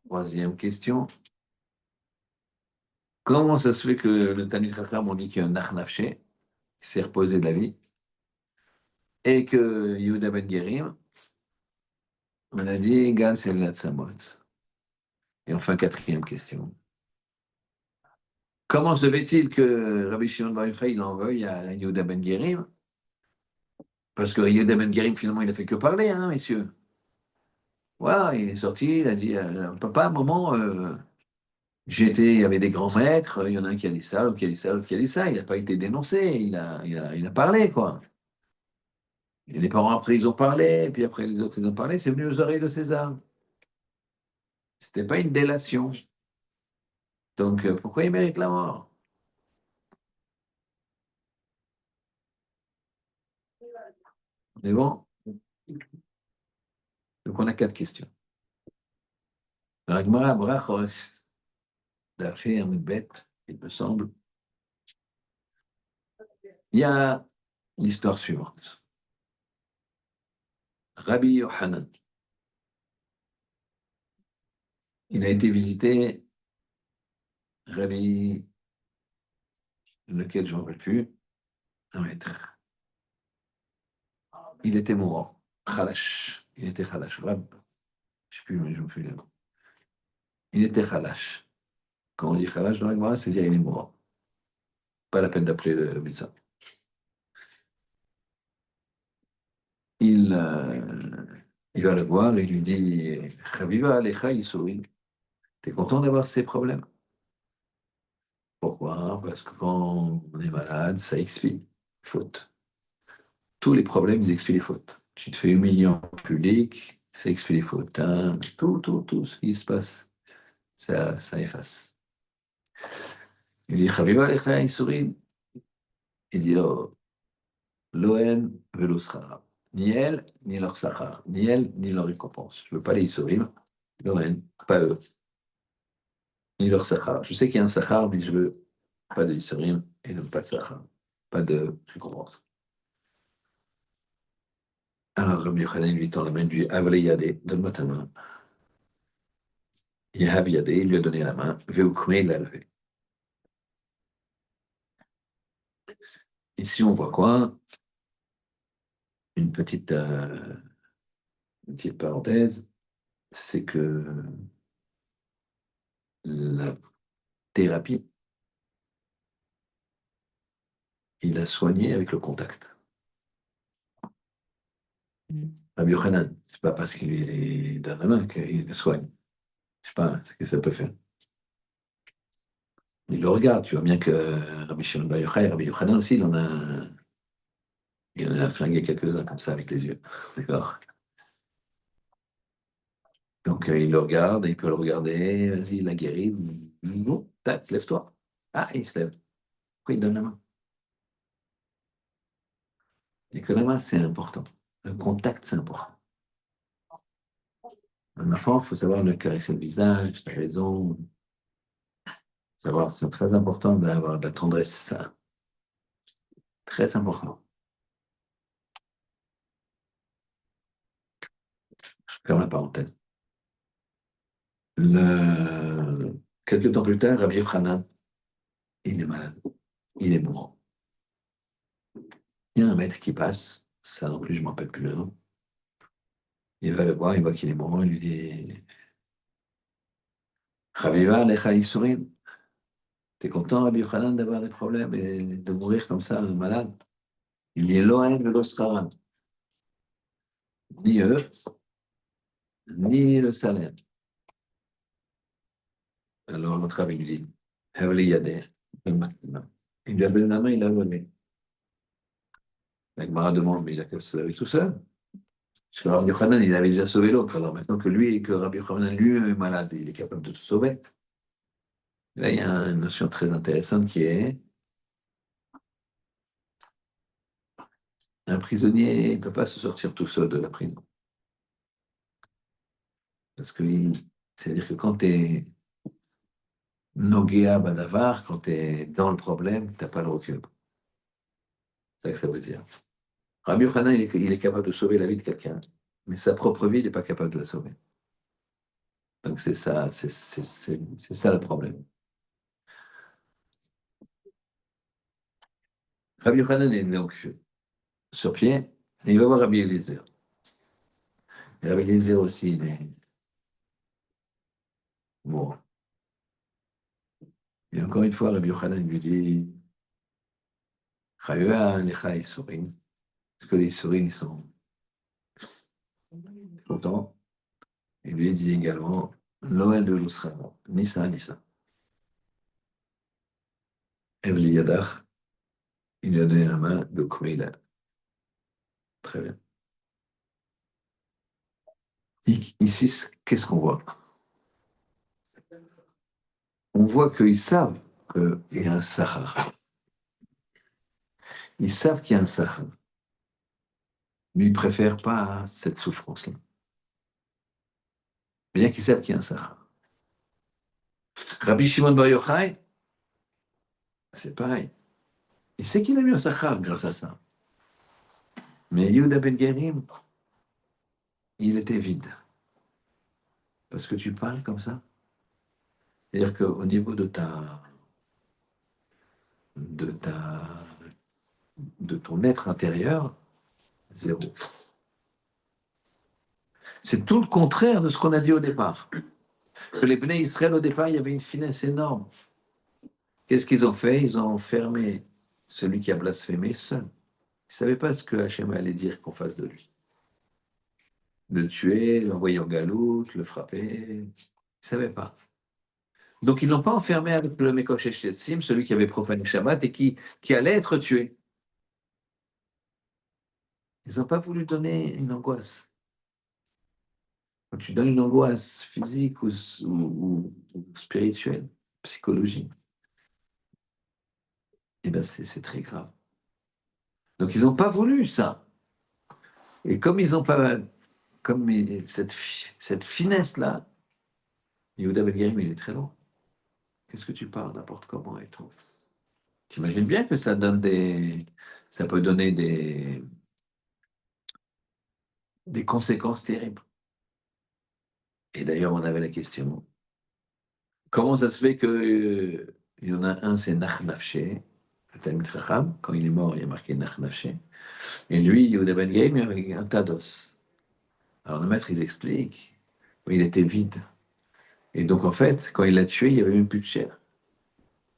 Troisième question. Comment ça se fait que le Talmud Chacham, on dit qu'il y a un Nachnafché, qui s'est reposé de la vie, et que Yehuda Ben Gerim, on a dit Gal c'est le Latsamot. Et enfin, quatrième question. Comment se fait-il que Rabbi Shimon Bar Yochai, il en veuille à Yehuda Ben Gerim? Parce que Yehuda Ben Gerim, finalement, il a fait que parler, hein, messieurs. Voilà, il est sorti, il a dit papa, maman, il y avait des grands maîtres, il y en a un qui a dit ça, l'autre qui a dit ça, l'autre qui a dit ça. Il n'a pas été dénoncé, il a parlé, quoi. Et les parents, après, ils ont parlé, et puis après, les autres, ils ont parlé. C'est venu aux oreilles de César. C'était pas une délation. Donc, pourquoi il mérite la mort? Mais bon, donc on a quatre questions. Dans la Gemara, Brachos, d'Arché, un bête, il me semble, il y a l'histoire suivante. Rabbi Yohanan, il a été visité, Rabbi, lequel je ne me rappelle plus, un maître. Il était mourant, Khalash. Il était Khalash. Rab, je ne sais plus, mais je me souviens. Il était Khalash. Quand on dit Khalash dans la Gemara, c'est-à-dire qu'il est mourant. Pas la peine d'appeler le médecin. Il, euh, il va le voir et il lui dit Chaviva Alecha, il sourit. T'es content d'avoir ces problèmes? Pourquoi? Parce que quand on est malade, ça expie. Faute. Tous les problèmes, ils expient les fautes. Tu te fais humilier en public, ça expie les fautes. Hein. Tout ce qui se passe, ça efface. Il dit Chaviva Alecha, il sourit. Il dit oh, Loen velo schara. Ni elle, ni leur sachar. Ni elle, ni leur récompense. Je ne veux pas les sourire. Loen, pas eux. Ni leur sachar. Je sais qu'il y a un sachar, mais je veux pas de Isurim et donc pas de sachar. Pas de récompense. Alors Rabbi Yochanan lui tend la main, lui dit Avle Yadé, donne-moi ta main. Yahav Yadé, il lui a donné la main. Veukme, il l'a levé. Ici, on voit quoi? Une petite parenthèse, c'est que la thérapie, il a soigné avec le contact. Rabbi Yochanan, c'est pas parce qu'il lui donne la main qu'il le soigne. Je sais pas ce que ça peut faire. Il le regarde, tu vois bien que Rabbi Shimon Bar Yochai, Rabbi Yochanan aussi, il en a. Il en a flingué quelques-uns comme ça avec les yeux. D'accord? Donc il le regarde, il peut le regarder, vas-y, il l'a guéri. Tac, lève-toi. Ah, il se lève. Pourquoi il donne la main? Et que la main, c'est important. Le contact, c'est important. Un enfant, il faut savoir le caresser le visage, t'as raison. Savoir, c'est très important d'avoir de la tendresse, ça. Très important. Je ferme la parenthèse. Quelques temps plus tard, Rabbi Yochanan, il est malade. Il est mourant. Il y a un maître qui passe, ça non plus, je ne me rappelle plus le nom. Il va le voir, il voit qu'il est mourant, il lui dit Chaviva lecha isurim. T'es content, Rabbi Yochanan, d'avoir des problèmes et de mourir comme ça, malade? Il dit Elohim velo scharan. Ni eux, ni le salaire. Alors l'autre rabbi lui dit Havli yadeh. Il lui a donné la main, il l'a levé. La Gemara demande, mais il a qu'à se laver tout seul. Parce que Rabbi Yochanan, il avait déjà sauvé l'autre. Alors maintenant que lui, que Rabbi Yochanan lui-même est malade, il est capable de tout sauver. Là, il y a une notion très intéressante qui est un prisonnier ne peut pas se sortir tout seul de la prison. Parce que c'est-à-dire que quand tu es Nogea Badavar, quand tu es dans le problème, tu n'as pas le recul. C'est ça que ça veut dire. Rabbi Yochanan, il est capable de sauver la vie de quelqu'un, mais sa propre vie, il n'est pas capable de la sauver. Donc c'est ça, c'est ça le problème. Rabbi Yochanan est donc sur pied, et il va voir Rabbi Eliezer. Et Rabbi Eliezer aussi, il est bon. Et encore une fois, Rabbi Yochanan lui dit Chayua lecha isurim. Parce que les isurim, ils sont contents. Et lui dit également Loel de l'Usra, ni ça, ni ça. Evli Yadach, il lui a donné la main de Kouïla. Très bien. Ici, qu'est-ce qu'on voit? On voit qu'ils savent qu'il y a un Sahara. Ils savent qu'il y a un Sahara. Mais ils ne préfèrent pas cette souffrance-là. Bien qu'ils savent qu'il y a un Sahara. Rabbi Shimon Bar Yochai, c'est pareil. Il sait qu'il a eu un Sahara grâce à ça. Mais Yehuda Ben Gerim, il était vide. Parce que tu parles comme ça. C'est-à-dire qu'au niveau de ta, de ton être intérieur, zéro. C'est tout le contraire de ce qu'on a dit au départ. Que les Bnei Israël, au départ, il y avait une finesse énorme. Qu'est-ce qu'ils ont fait? Ils ont enfermé celui qui a blasphémé seul. Ils ne savaient pas ce que Hachem allait dire qu'on fasse de lui. Le tuer, l'envoyer en galoute, le frapper. Ils ne savaient pas. Donc, ils ne l'ont pas enfermé avec le Mekosh Sim, celui qui avait profané Shabbat et qui allait être tué. Ils n'ont pas voulu donner une angoisse. Quand tu donnes une angoisse physique ou spirituelle, psychologique, eh ben c'est très grave. Donc, ils n'ont pas voulu ça. Et comme ils n'ont pas, comme cette finesse-là, Yehuda Ben Guérim, il est très loin. Qu'est-ce que tu parles n'importe comment et tout. Tu imagines bien que ça peut donner des conséquences terribles. Et d'ailleurs, on avait la question, comment ça se fait que il y en a un, c'est Nach Nafché, le Talmid Chacham, quand il est mort, il y a marqué Nach Nafché. Et lui, Yehuda Ben Guérim, il avait un tas d'os. Alors le maître, ils expliquent, il était vide. Et donc, en fait, quand il l'a tué, il n'y avait même plus de chair.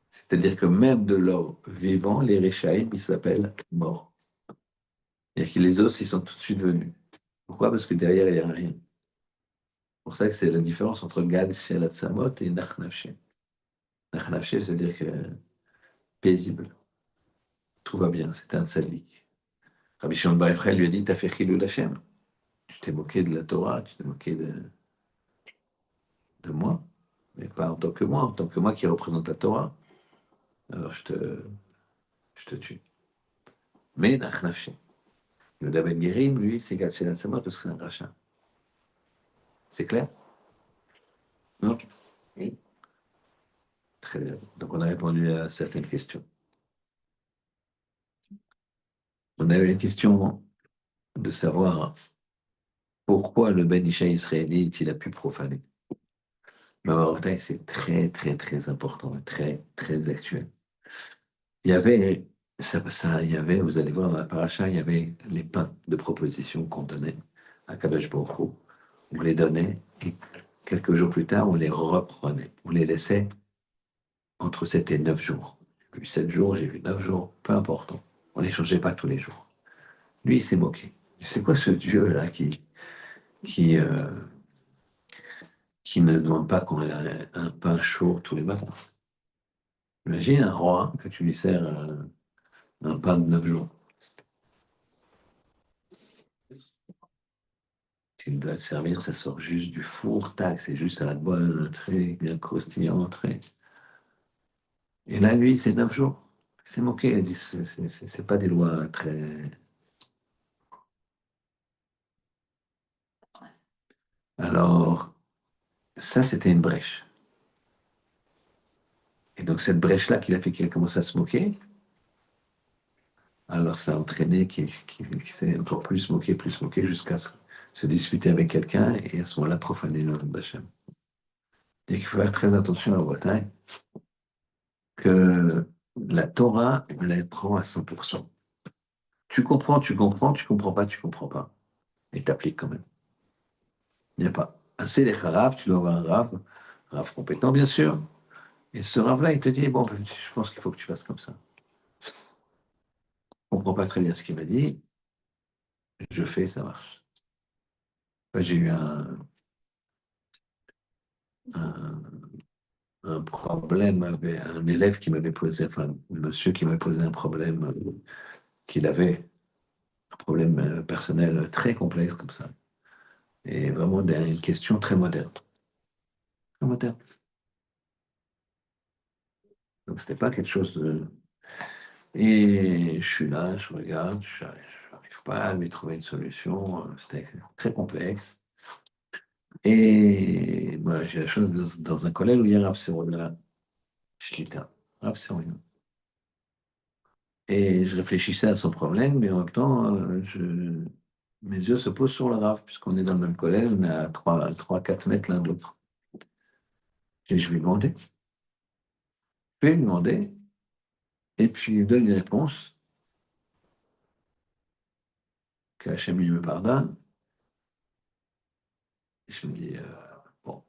C'est-à-dire que même de l'or vivant, les Réchaïm, ils s'appellent morts. C'est-à-dire que les os, ils sont tout de suite venus. Pourquoi? Parce que derrière, il n'y a rien. C'est pour ça que c'est la différence entre Gad Shelat Samot et Nach Nafché. Nach Nafché, c'est-à-dire que paisible. Tout va bien, c'est un tzaddik. Rabbi Shimon Bar Yochai lui a dit, t'as fait Chilul Hashem. Tu t'es moqué de la Torah, tu t'es moqué de moi, mais pas en tant que moi qui représente la Torah. Alors je te tue. Mais nach nafshi. Yehuda Ben Guérim, lui, c'est Gatshel Hatzamot parce que c'est un rachat. C'est clair? Non? Oui. Très bien. Donc on a répondu à certaines questions. On a eu la question de savoir pourquoi le Ben Isha israélite il a pu profaner. Mais en Marocain, c'est très, très, très important, très, très actuel. Il y avait, il y avait, vous allez voir dans la paracha, il y avait les pains de proposition qu'on donnait à Kadosh Baruch Hu. On les donnait et quelques jours plus tard, on les reprenait. On les laissait entre 7 et 9 jours. J'ai vu 7 jours, j'ai vu 9 jours, peu importe. On ne les changeait pas tous les jours. Lui, il s'est moqué. C'est quoi ce Dieu-là qui, euh, qui ne demande pas qu'on ait un pain chaud tous les matins? Imagine un roi que tu lui sers un pain de 9 jours. Tu dois le servir, ça sort juste du four, tac, c'est juste à la bonne, un truc bien croustillant, un truc. Et là, lui, c'est 9 jours. Il s'est moqué, il a dit, c'est pas des lois très... Alors, ça, c'était une brèche. Et donc, cette brèche-là qu'il a fait qu'il a commencé à se moquer, alors ça a entraîné qu'il s'est encore plus moqué, jusqu'à se disputer avec quelqu'un et à ce moment-là, profaner le nom d'Hachem. Et qu'il faut faire très attention à la Bretagne, que la Torah, on la prend à 100%. Tu comprends pas, tu comprends pas. Et t'appliques quand même. Il n'y a pas. Assez les Rav, tu dois avoir un Rav compétent, bien sûr. Et ce Rav-là, il te dit, bon, je pense qu'il faut que tu fasses comme ça. Je comprends pas très bien ce qu'il m'a dit. Je fais, ça marche. J'ai eu un, un problème avec un élève qui m'avait posé, enfin, un monsieur qui m'avait posé un problème qu'il avait, un problème personnel très complexe comme ça. Et vraiment une question très moderne. Très moderne. Donc, c'était pas quelque chose de. Et je suis là, je regarde, je n'arrive pas à lui trouver une solution. C'était très complexe. Et moi, j'ai la chance dans un collège où il y a un Rav Seroula Shlita. Rav Seroula. Et je réfléchissais à son problème, mais en même temps, mes yeux se posent sur le Rav, puisqu'on est dans le même collège, on est à 3 4 mètres l'un de l'autre. Et je lui ai demandé. Je lui ai demandé, et puis il me donne une réponse, que Hachem lui me pardonne. Et je me dis, bon,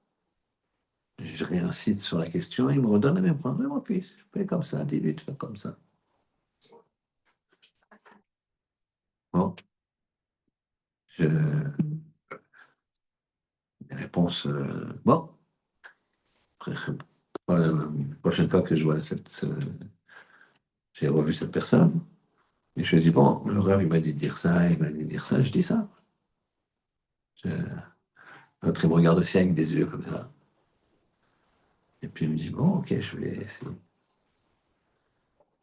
je réincite sur la question, il me redonne la même réponse. Mais mon fils, fais comme ça, dis-lui de faire comme ça. Bon, je, réponse, bon, après, prochaine fois que je vois j'ai revu cette personne, et je lui ai dit, bon, le rêve, il m'a dit de dire ça, il m'a dit de dire ça, je dis ça. Je- L'autre, il me regarde aussi avec des yeux comme ça. Et puis il me dit, bon, ok, je vais essayer.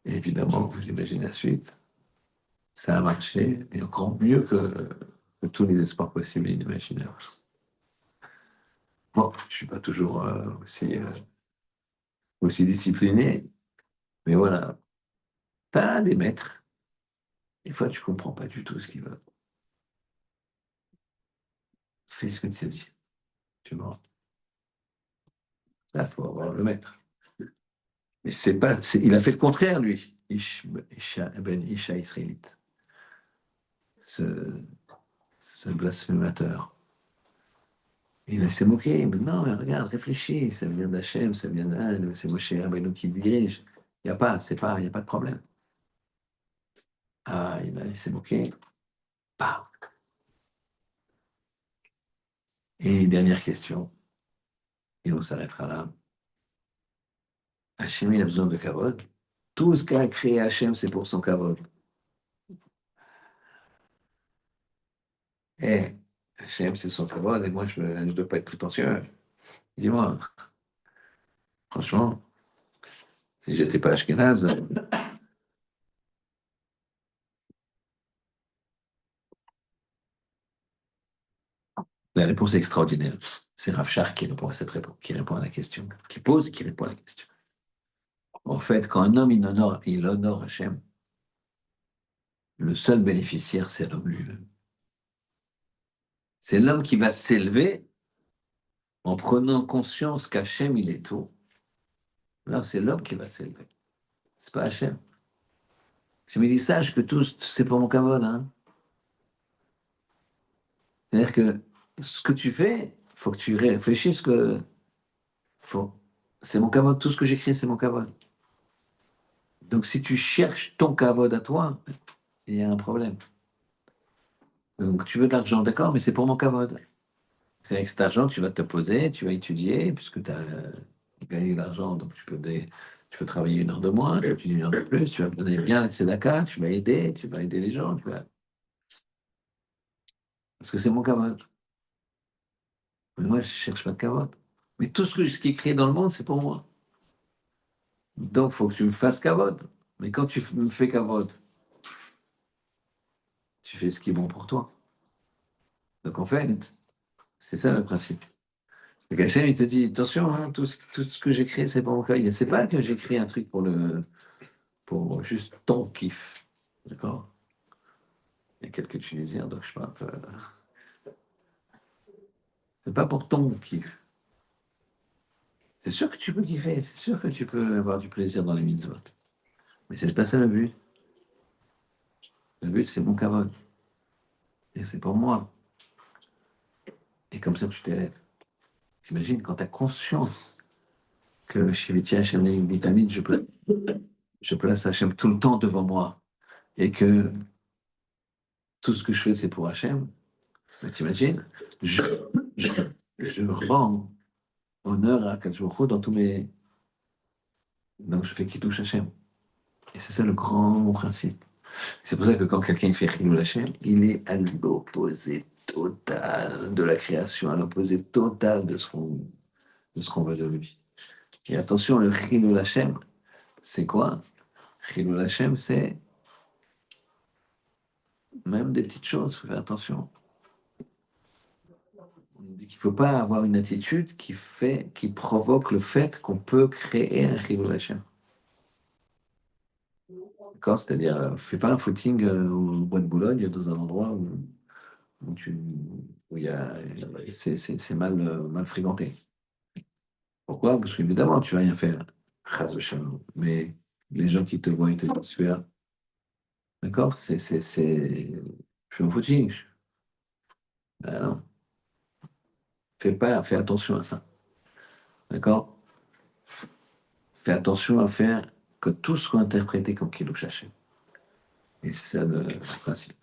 Et évidemment, vous imaginez la suite. Ça a marché, et encore mieux que tous les espoirs possibles et inimaginables. Bon, je ne suis pas toujours aussi discipliné, mais voilà. Tu as des maîtres. Des fois, tu ne comprends pas du tout ce qu'ils veulent. Fais ce que tu as dit. Tu vois. Là, il faut avoir le maître. Mais c'est pas, il a fait le contraire, lui. Ben Isha israélite. Ce, ce blasphémateur. Il s'est moqué. Mais non, mais regarde, réfléchis. Ça vient d'Hachem, ça vient d'Anne. C'est Moshe Rabbeinu qui dirige. Il n'y a pas, c'est pas, il y a pas de problème. Ah, il s'est moqué. Bah. Et dernière question. Et on s'arrêtera là. Hachem, il a besoin de kavod. Tout ce qu'a créé Hachem, c'est pour son kavod. Eh, Hachem, c'est son kavod, et moi, je ne dois pas être prétentieux. Dis-moi, franchement, si j'étais pas Ashkenaz, la réponse est extraordinaire. C'est Rav Shach qui répond à cette réponse, qui répond à la question, qui pose et qui répond à la question. En fait, quand un homme il honore Hachem, le seul bénéficiaire, c'est l'homme lui-même. C'est l'homme qui va s'élever en prenant conscience qu'Hachem, il est tout. Là, c'est l'homme qui va s'élever. C'est pas Hachem. Je me dis, sache que tout, c'est pour mon kavod. Hein. C'est-à-dire que ce que tu fais, il faut que tu réfléchisses que faut, c'est mon kavod. Tout ce que j'écris, c'est mon kavod. Donc, si tu cherches ton kavod à toi, il y a un problème. Donc, tu veux de l'argent, d'accord, mais c'est pour mon kavod. C'est avec cet argent, tu vas te poser, tu vas étudier, puisque tu as gagné de l'argent, donc tu peux travailler une heure de moins, tu vas étudier une heure de plus, tu vas me donner bien la tzedaka, tu vas aider les gens, parce que c'est mon kavod. Mais moi, je ne cherche pas de kavod. Mais tout ce qui est créé dans le monde, c'est pour moi. Donc, il faut que tu me fasses kavod. Mais quand tu me fais kavod, tu fais ce qui est bon pour toi. Donc, en fait, c'est ça le principe. Le Hachem, il te dit, attention, hein, tout ce que j'ai créé, c'est pour mon kavod. C'est pas que j'ai créé un truc pour juste ton kiff. D'accord? Il y a quelques Tunisiens, donc je parle un peu. C'est pas pour ton kiff. C'est sûr que tu peux kiffer, c'est sûr que tu peux avoir du plaisir dans les mitzvot. Mais c'est pas ça le but. Le but, c'est mon kavod. Et c'est pour moi. Et comme ça, tu t'élèves. T'imagines, quand tu as conscience que Shiviti Hashem Vitamine, je place Hachem tout le temps devant moi et que tout ce que je fais, c'est pour Hachem, mais t'imagines, je, je, je rends honneur à Kajoukou dans tous mes. Donc je fais qui touche Hachem. Et c'est ça le grand principe. C'est pour ça que quand quelqu'un fait Chilul Hashem, il est à l'opposé total de la création, à l'opposé total de ce qu'on veut de lui. Et attention, le Chilul Hashem, c'est quoi? Chilul Hashem, c'est même des petites choses, il faut faire attention. On dit qu'il ne faut pas avoir une attitude qui provoque le fait qu'on peut créer un Chilul Hashem. D'accord? C'est-à-dire, fais pas un footing au bois de Boulogne dans un endroit où, tu, où il y a, c'est mal fréquenté. Pourquoi? Parce qu'évidemment, tu vas rien faire. Chas v'shalom. Mais les gens qui te voient, ils te disent super. D'accord? Je suis en footing. Ben non. Fais attention à ça. D'accord? Fais attention à faire que tout soit interprété comme Kiddush Hashem. Et c'est ça le principe.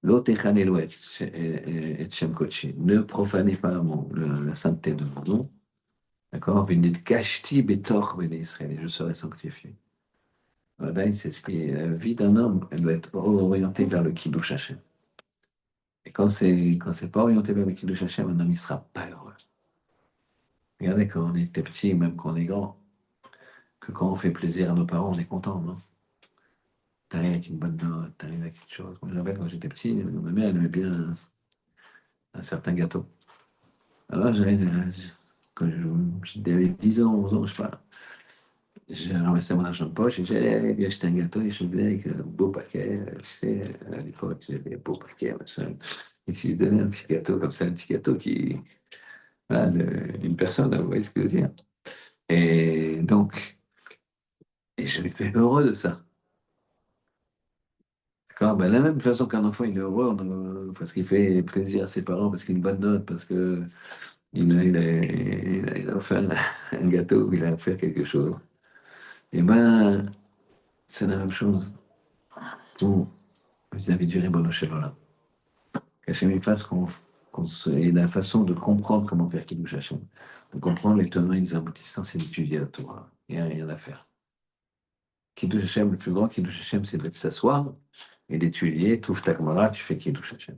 L'otechanelo et Shem Kochi. Ne profanez pas la sainteté de mon nom. D'accord? Venez gashti betor bene Israël. Et je serai sanctifié. Voilà, c'est ce qui est la vie d'un homme. Elle doit être orientée vers le Kiddush Hashem. Et quand c'est pas orienté vers le Kiddush Hashem, un homme ne sera pas heureux. Regardez, quand on était petit, même quand on est grand, que quand on fait plaisir à nos parents, on est content, non? T'arrives avec une bonne note, t'arrives avec quelque chose. Moi, je me rappelle quand j'étais petit, ma mère, elle aimait bien un certain gâteau. Alors, quand j'avais 10 ans, 11 ans, je sais pas, j'ai ramassé mon argent de poche et j'allais lui acheter un gâteau et je venais avec un beau paquet. Tu sais, à l'époque, j'avais des beaux paquets, machin. Et je lui donnais un petit gâteau comme ça, un petit gâteau qui, voilà, d'une personne, vous voyez ce que je veux dire. Et donc, et je m'étais heureux de ça. D'accord? Ben, de la même façon qu'un enfant, il est heureux parce qu'il fait plaisir à ses parents, parce qu'il a une bonne note, parce que il a fait un gâteau, il a fait quelque chose. Et ben, c'est la même chose pour vis-à-vis du Ribono Shel Olam. Qu'Hachem il fasse et la façon de comprendre comment faire Kiddush Hashem, de comprendre les tenants et les aboutissants, c'est d'étudier la Torah. Il n'y a rien à faire. Kiddush Hashem, le plus grand Kiddush Hashem, c'est de s'asseoir et d'étudier, tout ta Gemara, tu fais Kiddush Hashem.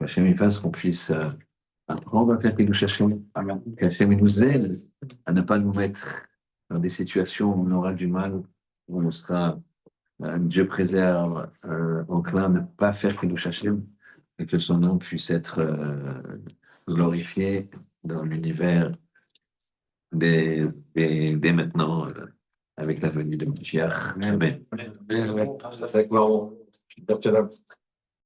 Hachem il fasse qu'on puisse apprendre à faire Kiddush Hashem. Amen. Qu'Hachem il nous aide à ne pas nous mettre dans des situations où on aura du mal, où on sera, Dieu préserve, enclin à ne pas faire Kiddush Hashem, et que son nom puisse être glorifié dans l'univers dès maintenant, avec la venue de Mashiach. Amen. Ça, c'est marrant.